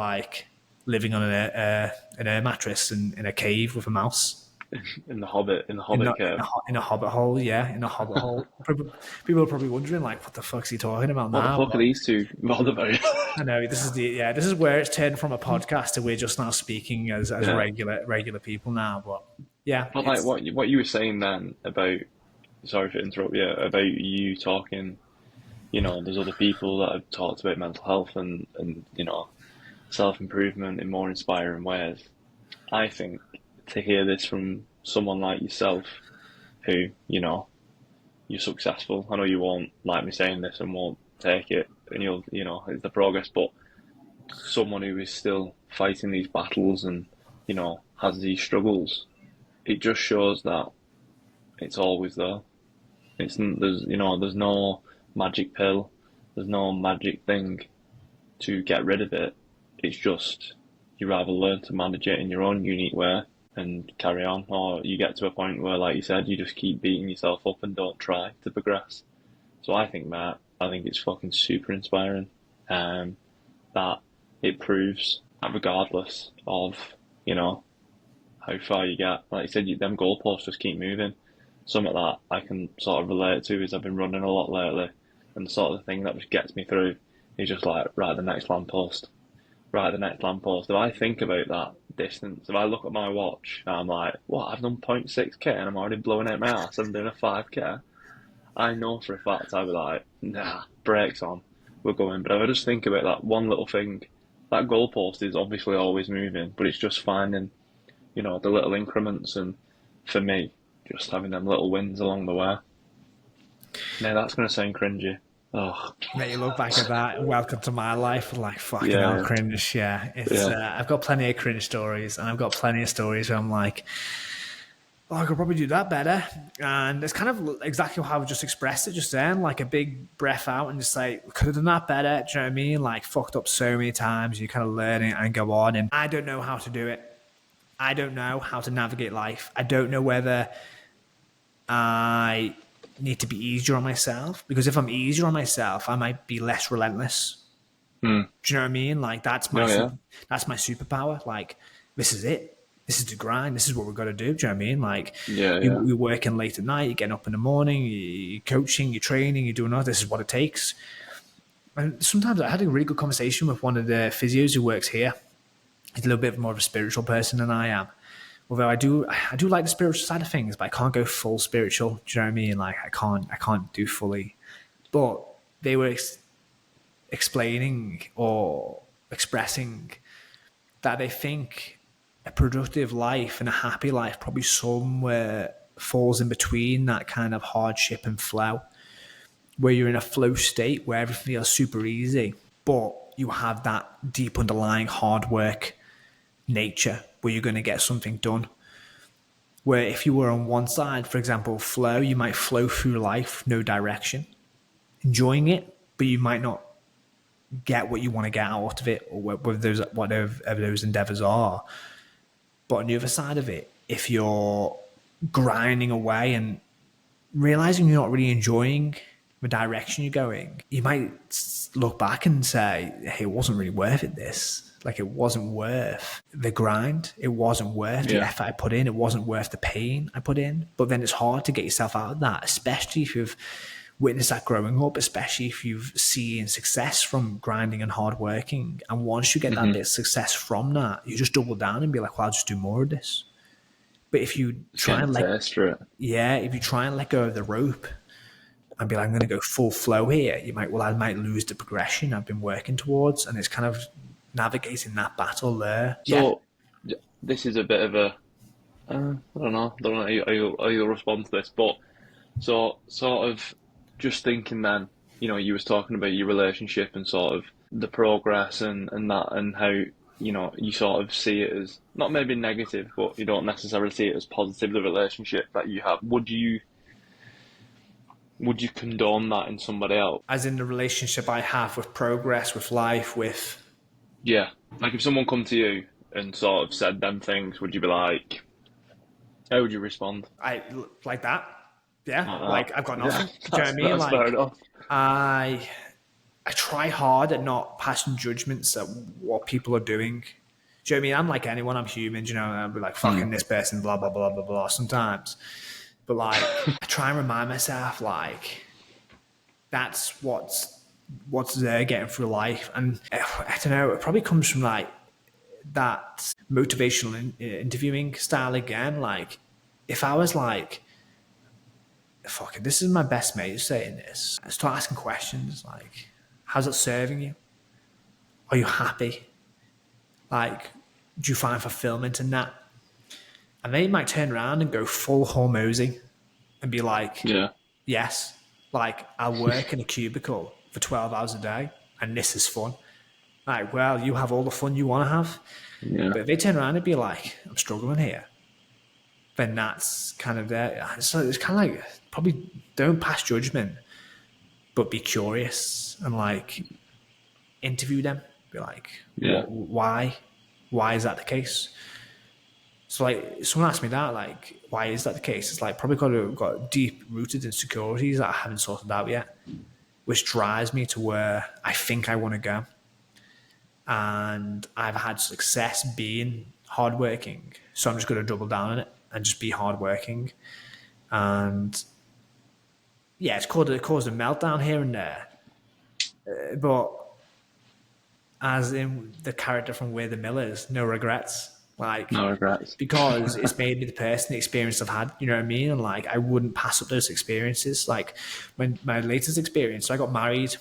living on an air mattress in a cave with a mouse. In the Hobbit cave. In a hobbit hole, yeah, in a hobbit hole. People are probably wondering, what the fuck's he talking about now? What the fuck are these two bothered about? I know, this is where it's turned from a podcast to we're just now speaking as regular people now. But yeah. But what you were saying then about, sorry to interrupt you, about you talking, there's other people that have talked about mental health and self-improvement in more inspiring ways. I think to hear this from someone like yourself who, you're successful. I know you won't like me saying this and won't take it and it's the progress, but someone who is still fighting these battles and, has these struggles, it just shows that it's always there. There's no magic pill, there's no magic thing to get rid of it. It's just you either learn to manage it in your own unique way and carry on, or you get to a point where, like you said, you just keep beating yourself up and don't try to progress. So I think it's fucking super inspiring, that it proves that regardless of, how far you get, like you said, them goalposts just keep moving. Something that I can sort of relate to is I've been running a lot lately, and the sort of thing that just gets me through is just right, the next lamppost. Right, the next lamppost. If I think about that distance, if I look at my watch and I'm like, what, I've done 0.6k and I'm already blowing out my ass, I'm doing a 5k, I know for a fact I'd be like, nah, brakes on, we're going. But if I just think about that one little thing, that goalpost is obviously always moving, but it's just finding, the little increments, and for me, just having them little wins along the way. Now that's going to sound cringy. Oh, mate, you look back at that. Welcome to my life. Fucking hell, cringe. Yeah, I've got plenty of cringe stories, and I've got plenty of stories where I'm like, oh, I could probably do that better. And it's kind of exactly how I just expressed it just then, like a big breath out and just like, could have done that better. Do you know what I mean? Like fucked up so many times. You kind of learn it and go on. And I don't know how to do it. I don't know how to navigate life. I don't know whether I need to be easier on myself, because if I'm easier on myself, I might be less relentless. Hmm. Do you know what I mean? Like that's Oh yeah. that's my superpower. Like this is it. This is the grind. This is what we've got to do. Do you know what I mean? Like Yeah, yeah. you're working late at night, you're getting up in the morning, you're coaching, you're training, you're doing all this is what it takes. And sometimes I had a really good conversation with one of the physios who works here. He's a little bit more of a spiritual person than I am. Although I do like the spiritual side of things, but I can't go full spiritual. Do you know what I mean? Like I can't do fully. But they were explaining or expressing that they think a productive life and a happy life probably somewhere falls in between that kind of hardship and flow, where you're in a flow state where everything feels super easy, but you have that deep underlying hard work nature where you're going to get something done. Where if you were on one side, for example, flow, you might flow through life, no direction, enjoying it, but you might not get what you want to get out of it, or whatever those endeavors are. But on the other side of it, if you're grinding away and realizing you're not really enjoying the direction you're going, you might look back and say, hey, it wasn't really worth it, this. Like, it wasn't worth the grind. It wasn't worth the effort I put in. It wasn't worth the pain I put in. But then it's hard to get yourself out of that, especially if you've witnessed that growing up, especially if you've seen success from grinding and hard working. And once you get that bit of success from that, you just double down and be like, well, I'll just do more of this. But if you try and if you try and let go of the rope and be like, I'm going to go full flow here, I might lose the progression I've been working towards. And it's kind of navigating that battle there. So this is a bit of a, I don't know how you'll respond to this, but so sort of just thinking then, you was talking about your relationship and sort of the progress and that, and how, you sort of see it as not maybe negative, but you don't necessarily see it as positive, the relationship that you have. Would you condone that in somebody else? As in the relationship I have with progress, with life, with... Yeah. Like if someone come to you and sort of said them things, would you be like, how would you respond? Like that? Yeah. Like I've got nothing. Do you know what I mean? That's fair enough. I try hard at not passing judgments at what people are doing. Do you know what I mean? I'm like anyone, I'm human, and I'll be like, fucking this person, blah, blah, blah, blah, blah, sometimes. But like, I try and remind myself, like, that's what's there getting through life. And I don't know, it probably comes from like that motivational interviewing style again. Like, if I was like, fuck it, this is my best mate saying this, I start asking questions like, how's it serving you? Are you happy? Like, do you find fulfillment in that? And they might turn around and go full Hormozy and be like, yes, like I work in a cubicle for 12 hours a day and this is fun. Like, well, you have all the fun you want to have. Yeah. But if they turn around and be like, I'm struggling here, then that's kind of there. So it's kind of like, probably don't pass judgment, but be curious and like interview them. Be like, why? Why is that the case? So like, someone asked me that, like, why is that the case? It's like probably got deep rooted insecurities that I haven't sorted out yet, which drives me to where I think I want to go. And I've had success being hardworking, so I'm just going to double down on it and just be hardworking. And yeah, it's caused a meltdown here and there, but as in the character from We're the Millers, no regrets. Like, no regrets. Because it's made me the person, the experience I've had, you know what I mean? And like, I wouldn't pass up those experiences. Like when my latest experience, so I got married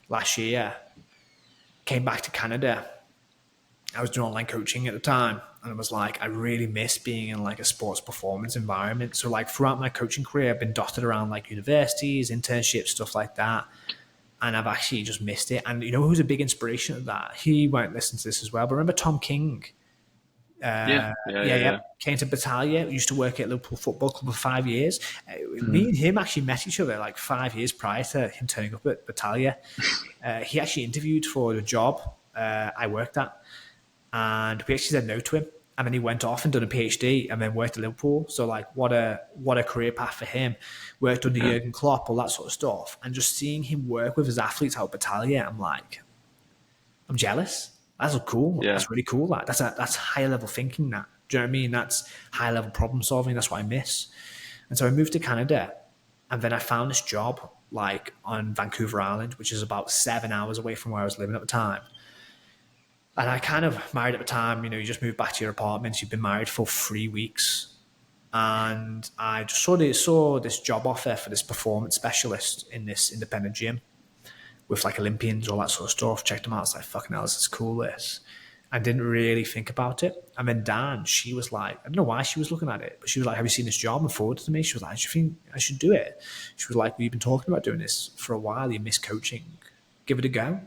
last year, came back to Canada. I was doing online coaching at the time. And I was like, I really miss being in like a sports performance environment. So like throughout my coaching career, I've been dotted around like universities, internships, stuff like that. And I've actually just missed it. And you know who's a big inspiration of that? He won't listen to this as well. But remember Tom King? Yeah. Came to Battaglia. Used to work at Liverpool Football Club for 5 years. Me and him actually met each other like 5 years prior to him turning up at Battaglia. He actually interviewed for the job I worked at, and we actually said no to him. And then he went off and done a PhD, and then worked at Liverpool. So like, what a career path for him. Worked under Jurgen Klopp, all that sort of stuff. And just seeing him work with his athletes out at Battaglia, I'm like, I'm jealous. That's cool. Yeah. That's really cool. That's high level thinking. That, do you know what I mean? That's high level problem solving. That's what I miss. And so I moved to Canada, and then I found this job like on Vancouver Island, which is about 7 hours away from where I was living at the time. And I kind of married at the time. You just moved back to your apartment. You've been married for 3 weeks, and I just saw this job offer for this performance specialist in this independent gym with like Olympians, all that sort of stuff. Checked them out. It's like, fucking hell, this is cool, this. I didn't really think about it. And then Dan, she was like, I don't know why she was looking at it, but she was like, have you seen this job? And forwarded to me. She was like, do you think I should do it? She was like, we've been talking about doing this for a while. You miss coaching. Give it a go.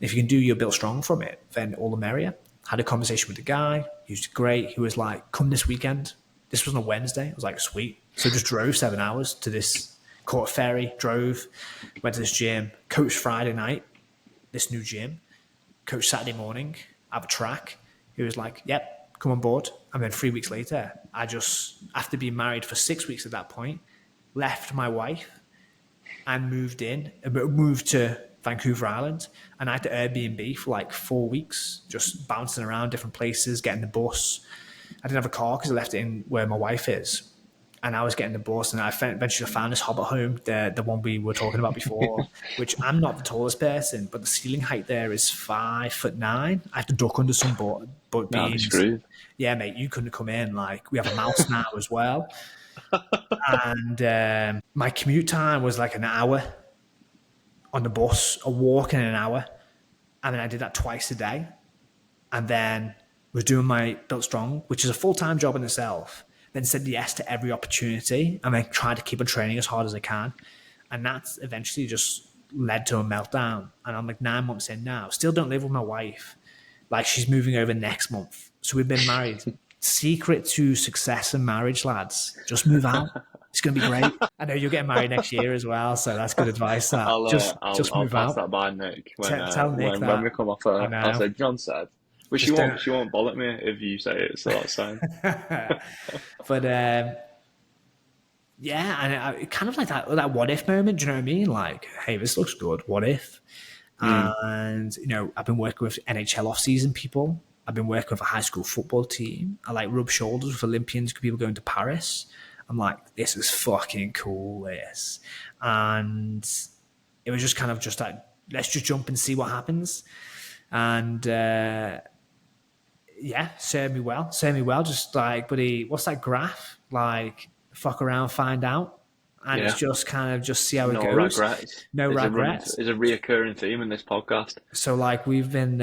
If you can do your build strong from it, then all the merrier. Had a conversation with the guy. He was great. He was like, come this weekend. This was on a Wednesday. I was like, sweet. So just drove 7 hours to this, caught a ferry, drove, went to this gym, coached Friday night, this new gym, coached Saturday morning, have a track. He was like, yep, come on board. And then 3 weeks later, I just, after being married for 6 weeks at that point, left my wife and moved to Vancouver Island. And I had to Airbnb for like 4 weeks, just bouncing around different places, getting the bus. I didn't have a car because I left it in where my wife is. And I was getting the bus, and I eventually found this Hobbit home, the one we were talking about before, which I'm not the tallest person, but the ceiling height there is 5'9". I have to duck under some but beams. Yeah, mate, you couldn't come in. Like, we have a mouse now as well. And my commute time was like an hour on the bus, a walk in an hour. And then I did that twice a day. And then was doing my Built Strong, which is a full-time job in itself. Then said yes to every opportunity, and then tried to keep on training as hard as I can. And that's eventually just led to a meltdown. And I'm like 9 months in now. Still don't live with my wife. Like, she's moving over next month. So we've been married. Secret to success in marriage, lads. Just move out. It's going to be great. I know you're getting married next year as well, so that's good advice. That. I'll move pass out. that by Nick Tell Nick that. When we come off. I'll say, John said. But she won't bollock me if you say it, so that's fine. But yeah, and I kind of like that what if moment. Do you know what I mean? Like, hey, this looks good. What if? And I've been working with NHL off-season people. I've been working with a high school football team. I like rub shoulders with Olympians, people going to Paris. I'm like, this is fucking cool, this. And it was just kind of just like, let's just jump and see what happens. And yeah, served me well. Just like, buddy, what's that graph? Like, fuck around, find out. And it's just kind of just see how it goes. No regrets. It's a reoccurring theme in this podcast. So like, we've been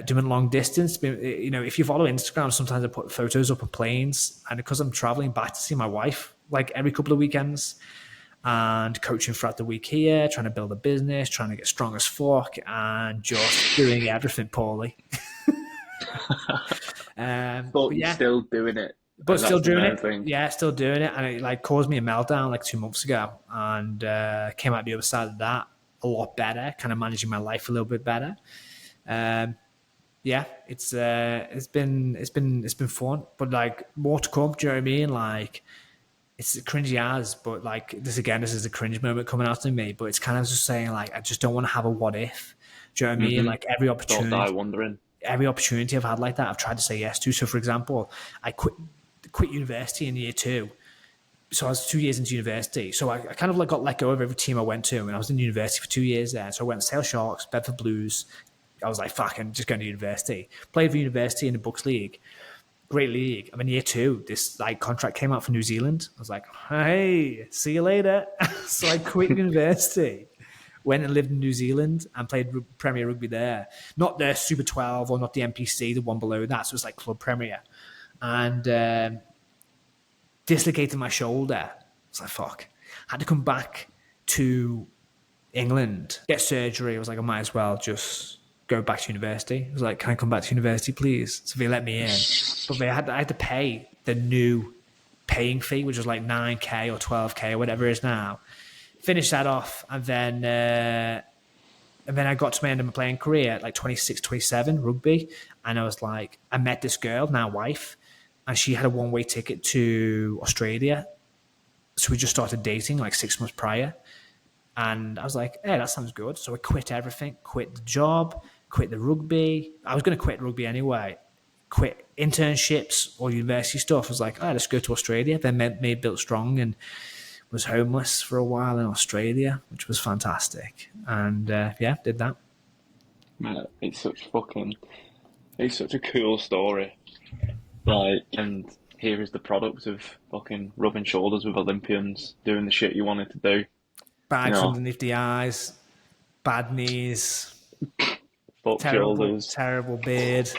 doing long distance. If you follow Instagram, sometimes I put photos up of planes, and because I'm traveling back to see my wife like every couple of weekends, and coaching throughout the week here, trying to build a business, trying to get strong as fuck, and just doing everything poorly. But yeah, still doing it. But still doing it. Yeah, still doing it. And it like caused me a meltdown like 2 months ago, and came out the other side of that a lot better, kind of managing my life a little bit better. Yeah, it's been fun, but like more to come. Do you know what I mean? Like, it's cringy as, but like this is a cringe moment coming out of me. But it's kind of just saying like, I just don't want to have a what if. Do you know what I mean? Like every opportunity, don't die wondering. Every opportunity I've had like that, I've tried to say yes to. So for example, I quit university in year 2. So I was 2 years into university. So I kind of like got let go of every team I went to, and I was in university for 2 years there. So I went to Sale Sharks, Bedford Blues. I was like, fuck, I'm just going to university. Played for university in the Bucks League. Great league. I'm in year 2. This like contract came out for New Zealand. I was like, hey, see you later. So I quit university. Went and lived in New Zealand and played Premier Rugby there. Not the Super 12 or not the NPC, the one below that. So it was like Club Premier. And dislocated my shoulder. I was like, fuck. Had to come back to England, get surgery. I was like, I might as well just go back to university. I was like, can I come back to university, please? So they let me in. But I had to pay the new paying fee, which was like 9K or 12K or whatever it is now. Finished that off, and then I got to my end of my playing career at like 26, 27, rugby. And I was like, I met this girl, now wife, and she had a one-way ticket to Australia. So we just started dating like 6 months prior. And I was like, hey, that sounds good. So I quit everything, quit the job, quit the rugby. I was going to quit rugby anyway, quit internships or university stuff. I was like, oh, let's go to Australia. Then made Built Strong and was homeless for a while in Australia, which was fantastic. And yeah, did that. Man, it's such a cool story. Like, and here is the product of fucking rubbing shoulders with Olympians, doing the shit you wanted to do. Bags underneath the eyes, bad knees, Fuck shoulders. terrible beard.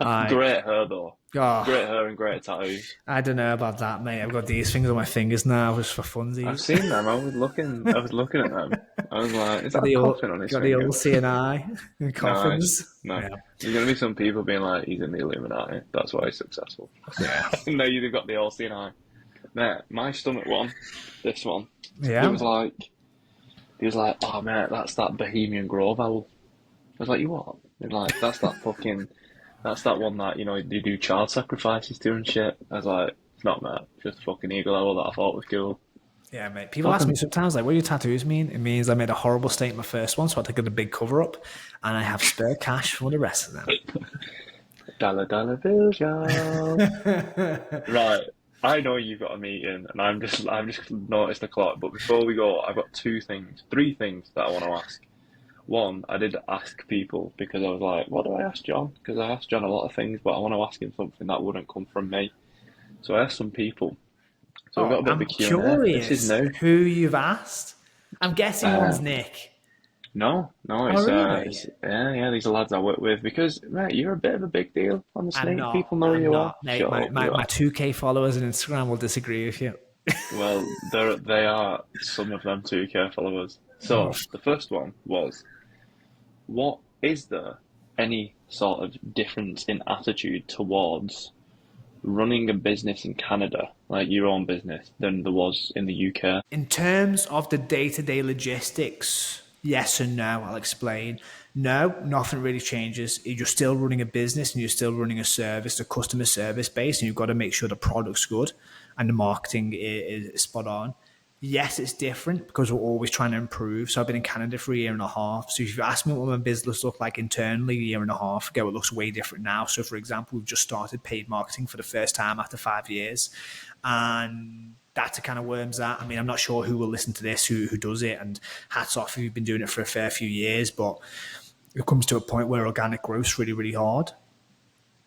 Great hair though. Oh, Great hair and great tattoos. I don't know about that, mate. I've got these things on my fingers now just for funsies. I've seen them. I was looking at them. I was like, is that a coffin on his got finger? the old CNI and coffins. No. Yeah. There's going to be some people being like, he's in the Illuminati. That's why he's successful. Yeah. No, you've got the old CNI. Mate, my stomach one, this one. Yeah. He was like, oh mate, that's that Bohemian Grove owl. I was like, you what? He's like, that's that one that, you know, you do child sacrifices to and shit. I was like, it's not, mate. Just a fucking eagle owl that I thought was cool. Yeah, mate. People ask me sometimes, like, what do your tattoos mean? It means I made a horrible mistake in my first one, so I had to get a big cover up, and I have spare cash for the rest of them. Dollar bills, y'all. Right. I know you've got a meeting, and I've just noticed the clock. But before we go, I've got three things that I want to ask. One, I did ask people because I was like, what do I ask John? Because I asked John a lot of things, but I want to ask him something that wouldn't come from me. So I asked some people. So we've got a bit of a Q&A. Curious This is new. who you've asked. I'm guessing one's Nick. No, really? Yeah, these are lads I work with because, mate, you're a bit of a big deal on the snake. Not, People know who you are. Mate, my 2K followers on Instagram will disagree with you. Well, they are some of them 2K followers. So the first one was, what is there any sort of difference in attitude towards running a business in Canada, like your own business, than there was in the UK? In terms of the day-to-day logistics, yes and no. I'll explain. No, nothing really changes. You're still running a business and you're still running a service, a customer service base, and you've got to make sure the product's good and the marketing is spot on. Yes, it's different because we're always trying to improve. So I've been in Canada for a year and a half. So if you ask me what my business looked like internally a year and a half ago, it looks way different now. So for example, we've just started paid marketing for the first time after 5 years. And that's a kind of worms that. I mean, I'm not sure who will listen to this, who does it. And hats off if you've been doing it for a fair few years. But it comes to a point where organic growth's really, really hard.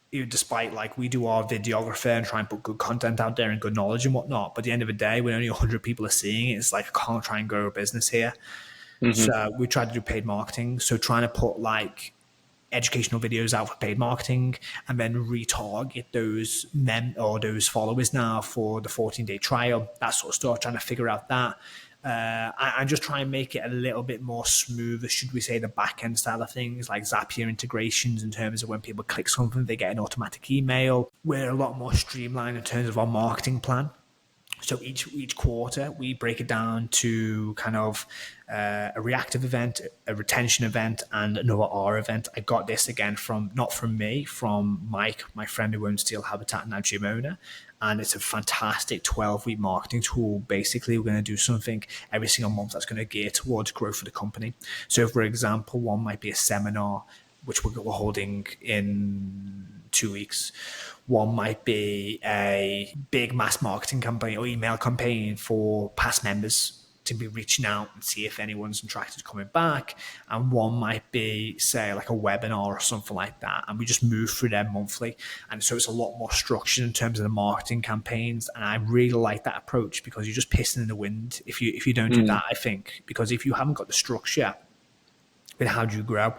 Despite like we do our videographer and try and put good content out there and good knowledge and whatnot, but at the end of the day, when only 100 people are seeing it, it's like I can't try and grow a business here. So we try to do paid marketing. So trying to put like educational videos out for paid marketing and then retarget those those followers now for the 14-day trial, that sort of stuff, trying to figure out that. And just try and make it a little bit more smoother, should we say, the back end style of things, like Zapier integrations in terms of when people click something, they get an automatic email. We're a lot more streamlined in terms of our marketing plan. So each quarter, we break it down to kind of a reactive event, a retention event, and another R event. I got this again not from me, from Mike, my friend who owns Steel Habitat, now gym owner. And it's a fantastic 12-week marketing tool. Basically, we're going to do something every single month that's going to gear towards growth for the company. So, for example, one might be a seminar, which we're holding in 2 weeks. One might be a big mass marketing campaign or email campaign for past members to be reaching out and see if anyone's interested coming back. And one might be, say, like a webinar or something like that. And we just move through them monthly. And so it's a lot more structured in terms of the marketing campaigns. And I really like that approach because you're just pissing in the wind if you don't do that, I think. Because if you haven't got the structure, then how do you grow?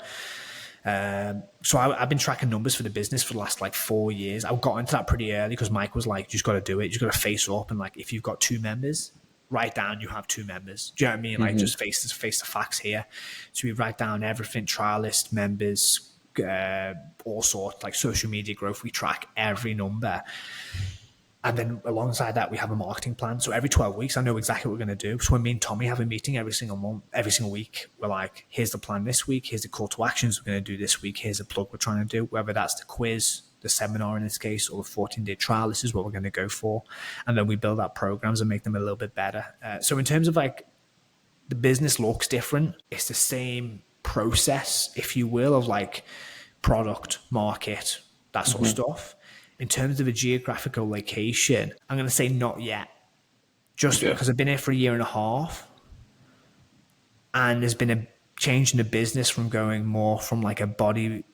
So I've been tracking numbers for the business for the last like 4 years. I got into that pretty early because Mike was like, you just got to do it. You just got to face up. And like, if you've got 2 members, write down you have 2 members. Do you know what I mean? Like just face the facts here. So we write down everything, trial list, members, all sorts, like social media growth. We track every number. And then alongside that, we have a marketing plan. So every 12 weeks, I know exactly what we're going to do. So when me and Tommy have a meeting every single week, we're like, here's the plan this week. Here's the call to actions we're going to do this week. Here's the plug we're trying to do, whether that's the quiz, the seminar in this case, or the 14-day trial. This is what we're going to go for. And then we build out programs and make them a little bit better. So in terms of like the business looks different, it's the same process, if you will, of like product, market, that sort of stuff. In terms of a geographical location, I'm going to say not yet. Just because I've been here for a year and a half, and there's been a change in the business from going more from like a body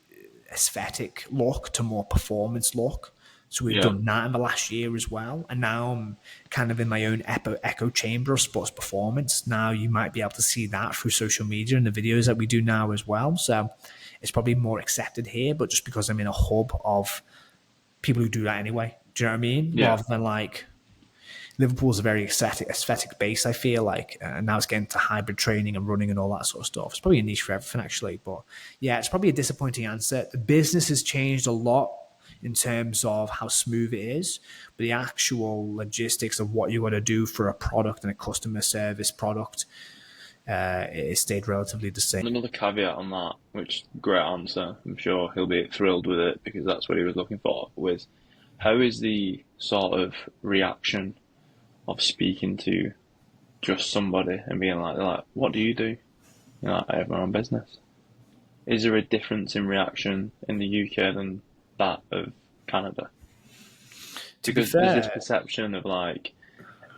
aesthetic look to more performance look. So we've done that in the last year as well. And now I'm kind of in my own echo chamber of sports performance. Now you might be able to see that through social media and the videos that we do now as well. So it's probably more accepted here, but just because I'm in a hub of people who do that anyway. Do you know what I mean? Yeah. Rather than like Liverpool's a very aesthetic base, I feel like, and now it's getting to hybrid training and running and all that sort of stuff. It's probably a niche for everything, actually. But yeah, it's probably a disappointing answer. The business has changed a lot in terms of how smooth it is, but the actual logistics of what you got to do for a product and a customer service product, it stayed relatively the same. Another caveat on that, which great answer. I'm sure he'll be thrilled with it because that's what he was looking for. Was how is the sort of reaction of speaking to just somebody and being like, what do you do? You know, I have my own business. Is there a difference in reaction in the UK than that of Canada? Because there's this perception of like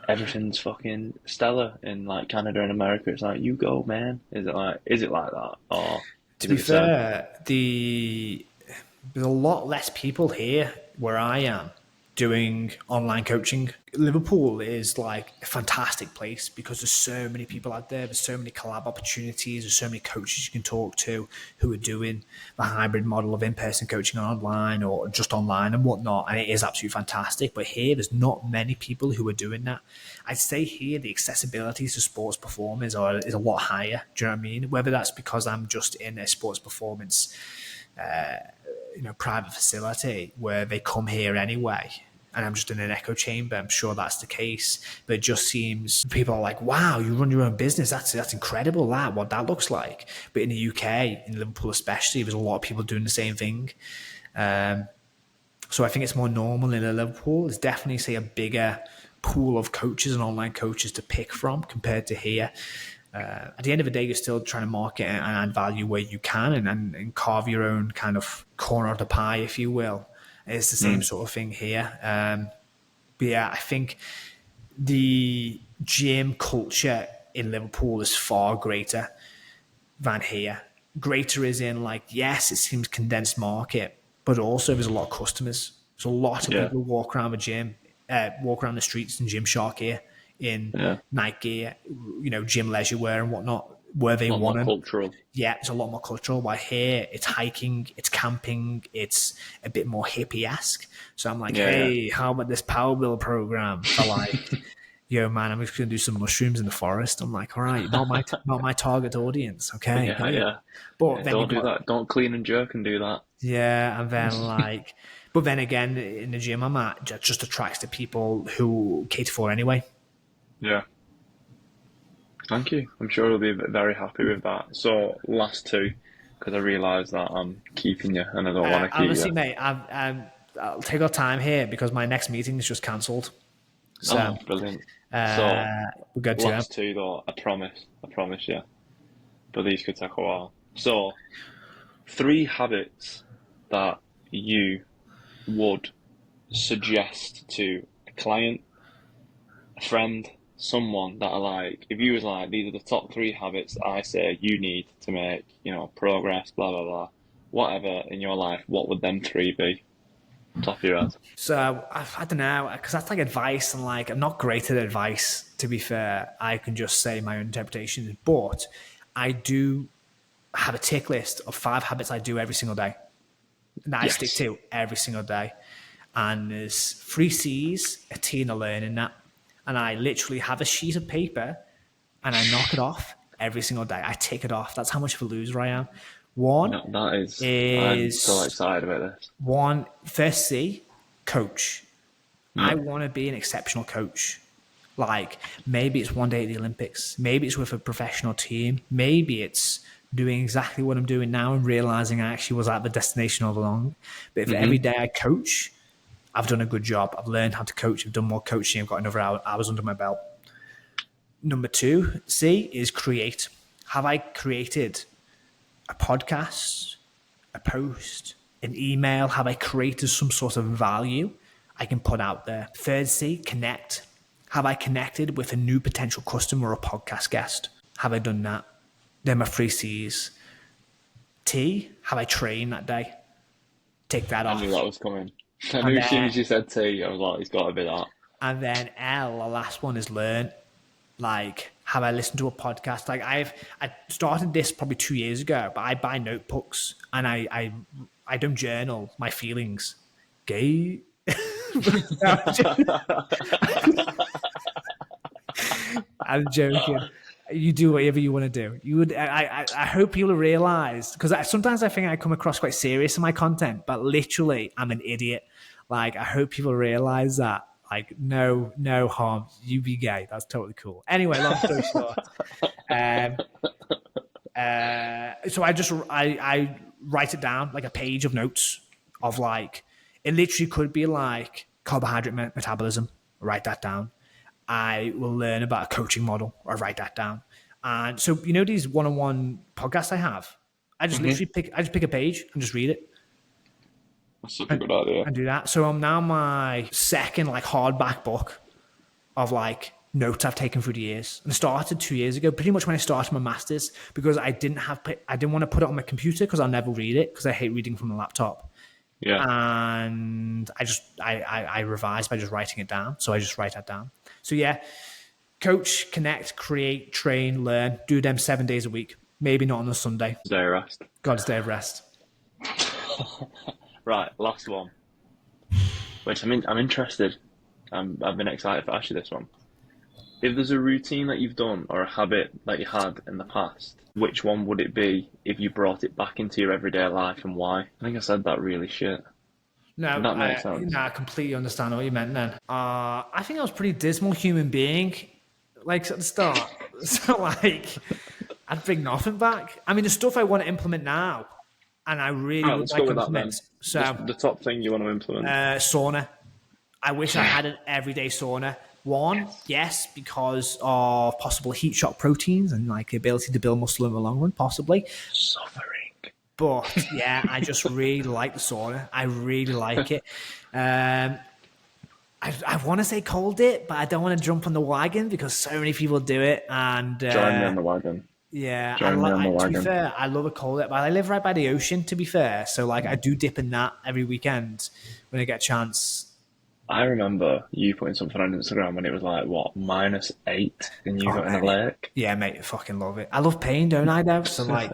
everything's fucking stellar in like Canada and America. It's like, you go, man. Is it like that? Or to be fair, there's a lot less people here where I am doing online coaching. Liverpool is like a fantastic place because there's so many people out there. There's so many collab opportunities. There's so many coaches you can talk to who are doing the hybrid model of in-person coaching online or just online and whatnot. And it is absolutely fantastic. But here, there's not many people who are doing that. I'd say here, the accessibility to sports performance is a lot higher. Do you know what I mean? Whether that's because I'm just in a sports performance private facility where they come here anyway, and I'm just in an echo chamber. I'm sure that's the case, but it just seems people are like, "Wow, you run your own business? That's incredible. What that looks like." But in the UK, in Liverpool especially, there's a lot of people doing the same thing. So I think it's more normal in Liverpool. There's definitely, say, a bigger pool of coaches and online coaches to pick from compared to here. At the end of the day, you're still trying to market and add value where you can and carve your own kind of corner of the pie, if you will. It's the same sort of thing here. But yeah, I think the gym culture in Liverpool is far greater than here. Greater is in like, yes, it seems condensed market, but also there's a lot of customers. There's a lot of people walk around the gym, walk around the streets in Gymshark here in night gear, gym leisure wear and whatnot, where they want it. Cultural. Yeah, it's a lot more cultural. While here, it's hiking, it's camping, it's a bit more hippie-esque. So I'm like, hey, how about this Power Build program? For like, yo, man, I'm just going to do some mushrooms in the forest. I'm like, all right, not my target audience, okay? But then don't do that. Don't clean and jerk and do that. Yeah, and then like, but then again, in the gym I'm at, just attracts the people who cater for anyway. Yeah. Thank you. I'm sure he'll be very happy with that. So, last two, because I realise that I'm keeping you and I don't want to keep honestly, you. mate, I'll take our time here because my next meeting is just cancelled. So, brilliant. we'll go to last two, though, I promise you. But these could take a while. So, 3 habits that you would suggest to a client, a friend, someone that are like, if you was like, these are the top 3 habits that I say you need to make, progress, blah, blah, blah, whatever in your life, what would them 3 be? Top of your head. So, I don't know, because that's like advice, and like, I'm not great at advice, to be fair. I can just say my own interpretation, but I do have a tick list of 5 habits I do every single day that I stick to every single day. And there's 3 C's, a T and a learn in that. and I literally have a sheet of paper and I knock it off every single day. I tick it off. That's how much of a loser I am. One No, that is. I'm so is excited about this. first C, coach. I Yeah. want to be an exceptional coach. Like maybe it's one day at the Olympics, maybe it's with a professional team, maybe it's doing exactly what I'm doing now and realizing I actually was at the destination all along. But if every day I coach, I've done a good job. I've learned how to coach. I've done more coaching. I've got another hours under my belt. Number 2C is create. Have I created a podcast, a post, an email? Have I created some sort of value I can put out there? Third C, connect. Have I connected with a new potential customer or podcast guest? Have I done that? They're my 3 C's. T, have I trained that day? Take that off. I knew that was coming. I knew as soon as you said T, I was like, it's got to be that. And then L, the last one is learn. Like, have I listened to a podcast? Like I started this probably 2 years ago, but I buy notebooks and I don't journal my feelings. Gay. I'm joking. You do whatever you want to do. You would. I hope people realize, because sometimes I think I come across quite serious in my content, but literally I'm an idiot. Like I hope people realize that. Like no harm. You be gay. That's totally cool. Anyway, long story short. So I write it down like a page of notes of like, it literally could be like carbohydrate metabolism. Write that down. I will learn about a coaching model. I write that down. And so, you know, these one-on-one podcasts I have, I just literally pick a page and just read it. That's such a good idea. And do that. So I'm now my second like hardback book of like notes I've taken through the years. And I started 2 years ago, pretty much when I started my masters, because I didn't want to put it on my computer because I'll never read it because I hate reading from a laptop. Yeah. And I revised by just writing it down. So I just write that down. So yeah, coach, connect, create, train, learn, do them 7 days a week. Maybe not on a Sunday. Day of rest. God's day of rest. Right, last one. Which I'm interested. I've been excited to ask you this one. If there's a routine that you've done or a habit that you had in the past, which one would it be if you brought it back into your everyday life and why? I think I said that really shit. No, that makes sense. I completely understand what you meant then. I think I was a pretty dismal human being, like at the start. So like, I'd bring nothing back. I mean, the stuff I want to implement now, and I really would like to implement. So the top thing you want to implement? Sauna. I wish I had an everyday sauna. One, yes, because of possible heat shock proteins and like the ability to build muscle in the long run, possibly. Suffering. But yeah, I just really like the sauna. I really like it. I want to say cold dip, but I don't want to jump on the wagon because so many people do it. And join me on the wagon. Yeah, to be fair, I love a cold dip, but I live right by the ocean. To be fair, so like I do dip in that every weekend when I get a chance. I remember you putting something on Instagram when it was like, what, -8 and you got in a lake? Yeah, mate, I fucking love it. I love pain, don't I, though? So, like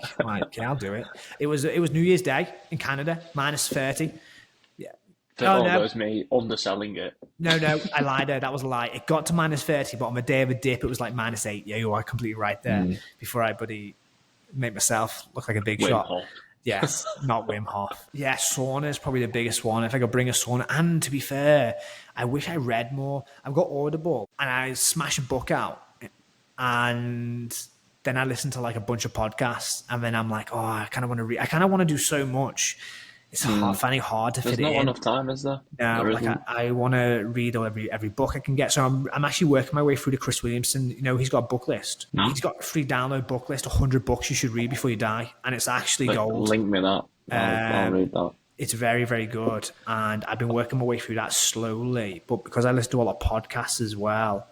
yeah, I'll do it. It was New Year's Day in Canada, -30. Yeah. That was me underselling it. No, I lied there. That was a lie. It got to -30, but on the day of a dip, it was like -8. Yeah, you are completely right there. Before I, make myself look like a big shot. Hof. Yes, not Wim Hof. Yeah, sauna is probably the biggest one. If I could bring a sauna, and to be fair, I wish I read more. I've got Audible, and I smash a book out, and then I listen to like a bunch of podcasts, and then I'm like, oh, I kind of want to read. I kind of want to do so much. It's finding it hard to fit it in. There's not enough time, is there? No, like I want to read every book I can get. So I'm actually working my way through the Chris Williamson. You know, he's got a book list. No. He's got a free download book list, 100 books you should read before you die, and it's actually gold. Link me that. I'll read that. It's very, very good, and I've been working my way through that slowly. But because I listen to a lot of podcasts as well,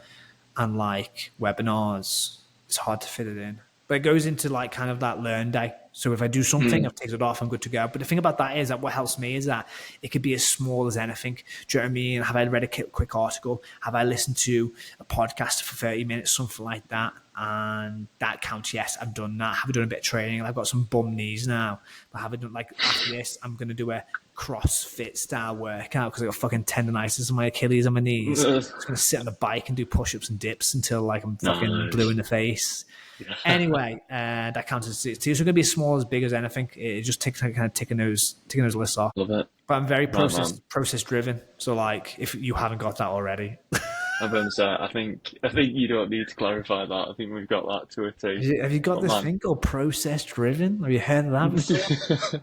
and like webinars, it's hard to fit it in. But it goes into like kind of that learn day. So if I do something, I've taken it off, I'm good to go. But the thing about that is that what helps me is that it could be as small as anything. Do you know what I mean? Have I read a quick article? Have I listened to a podcast for 30 minutes, something like that? And that counts. Yes, I've done that. Have I done a bit of training? I've got some bum knees now. But have I done, like, after this, I'm going to do a CrossFit style workout because I got fucking tendonitis in my Achilles and my knees. I'm just gonna sit on a bike and do push-ups and dips until like I'm fucking blue in the face. Yeah. Anyway, that counts as it's going to be as small as big as anything. It just takes kind of ticking those lists off. Love it. But I'm very Right, process driven. So like, if you haven't got that already, I'm going to say, I think you don't need to clarify that. I think we've got that to a T. have you got this thing called process driven? Have you heard of that before?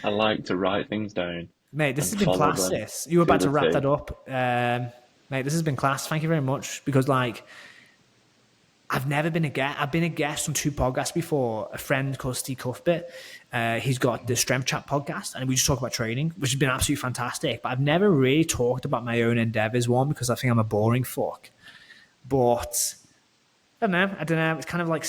I like to write things down. Mate, this has been class, sis. You were about to wrap that up. Mate, this has been class. Thank you very much. Because, like, I've never been a guest. I've been a guest on 2 podcasts before. A friend called Steve Cuthbert. He's got the Strength Chat podcast, and we just talk about training, which has been absolutely fantastic. But I've never really talked about my own endeavors, one, because I think I'm a boring fuck. But I don't know. It's kind of like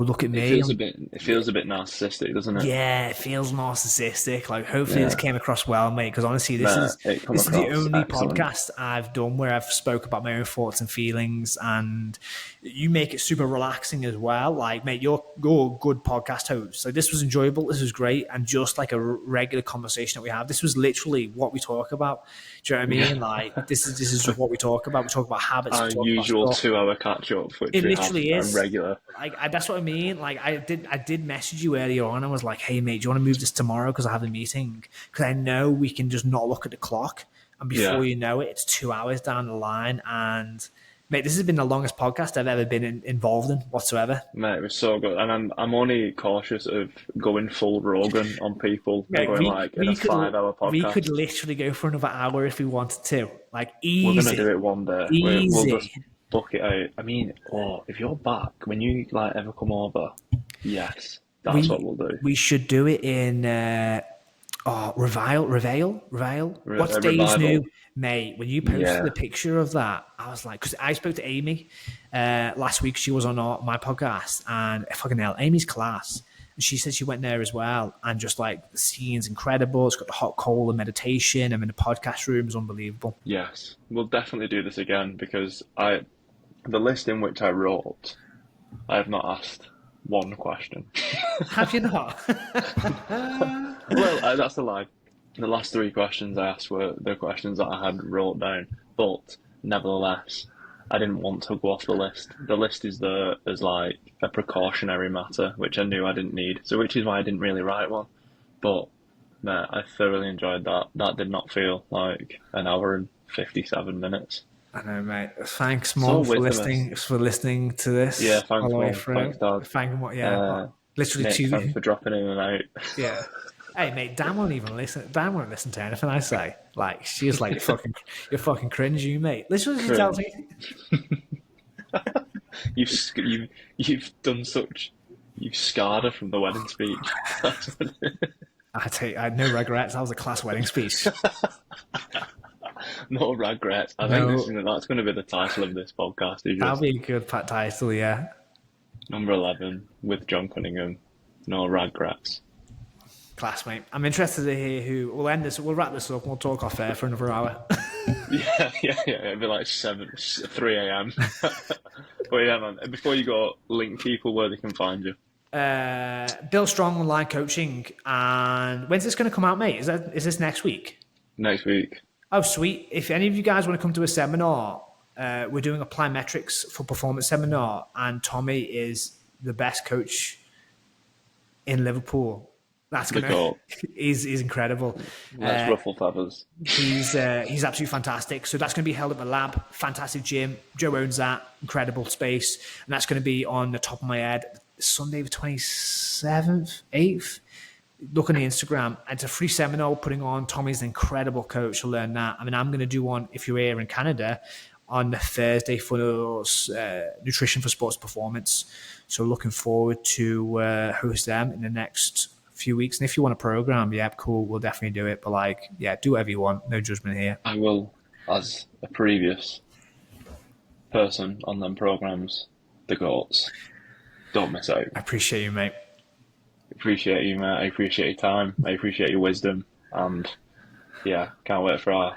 look at me. It feels a bit narcissistic, doesn't it? Yeah, it feels narcissistic. Like, hopefully this came across well, mate, because honestly, this is the only podcast I've done where I've spoke about my own thoughts and feelings, and you make it super relaxing as well. Like, mate, you're a good podcast host. So this was enjoyable. This was great. And just like a regular conversation that we have, this was literally what we talk about. Do you know what I mean? Yeah. Like, this is just what we talk about. We talk about habits. Our usual 2-hour catch-up, which it literally is regular. Like, that's what I mean. Like, I did message you earlier on. I was like, hey, mate, do you want to move this tomorrow because I have a meeting? Because I know we can just not look at the clock, and before you know it, it's 2 hours down the line. And mate, this has been the longest podcast I've ever been involved in whatsoever. Mate, it was so good, and I'm only cautious of going full Rogan on people. Mate, in a 5-hour podcast. We could literally go for another hour if we wanted to. Like, easy. We're gonna do it one day. Easy. We'll just book it out. I mean, if you're back when you like ever come over, yes, that's what we'll do. We should do it in Reveal. What's Dave's new? Mate, when you posted the picture of that, I was like, because I spoke to Amy last week. She was on my podcast, and fucking hell, Amy's class. And she said she went there as well, and just like the scene's incredible. It's got the hot coal and meditation. I mean, the podcast room is unbelievable. Yes, we'll definitely do this again because the list in which I wrote, I have not asked one question. Have you not? Well, that's a lie. The last 3 questions I asked were the questions that I had wrote down, but nevertheless, I didn't want to go off the list. The list is as like a precautionary matter, which I knew I didn't need, so which is why I didn't really write one. But mate, I thoroughly enjoyed that. That did not feel like an hour and 57 minutes. I know, mate. Thanks, Mom, for listening to this. Yeah, thanks, Mom. Thanks, Dad. Literally Nick, 2. Thanks for dropping in and out. Yeah. Hey, mate, Dan won't even listen. Dan won't listen to anything I say. Like, she's like, you're fucking cringe, you, mate. Literally, she tells me. You've done such. You've scarred her from the wedding speech. I had no regrets. That was a class wedding speech. No regrets. I think that's going to be the title of this podcast. That'll be a good title, yeah. Number 11 with John Cunningham. No regrets. Class, mate. I'm interested to hear who. We'll wrap this up and we'll talk off air for another hour. Yeah. It'll be like 3 a.m. But yeah, man. Before you go, link people where they can find you. Bill Strong Online Coaching. And when's this going to come out, mate? Is this next week? Next week. Oh, sweet. If any of you guys want to come to a seminar, we're doing a plyometrics for performance seminar, and Tommy is the best coach in Liverpool. That's gonna. He's incredible. Let's ruffle feathers. He's absolutely fantastic. So that's going to be held at the lab. Fantastic gym. Joe owns that. Incredible space, and that's going to be on the top of my head. Sunday the 27th, 8th. Look on the Instagram. It's a free seminar we're putting on. Tommy's an incredible coach. You'll learn that. I mean, I'm going to do one if you're here in Canada on the Thursday for Nutrition for Sports Performance. So looking forward to host them in the next few weeks. And if you want a program, cool, we'll definitely do it. But do whatever you want. No judgment here. I will, as a previous person on them programs, the GOATs. Don't miss out. I appreciate you, mate. Appreciate you, mate. I appreciate your time. I appreciate your wisdom. And can't wait for our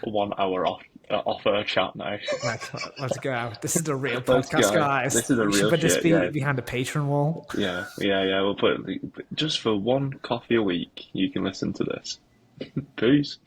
1 hour off-air chat now. Let's go. This is the real podcast, guys. This is a real shit. This be behind the Patreon wall. Yeah. We'll put just for one coffee a week, you can listen to this. Peace.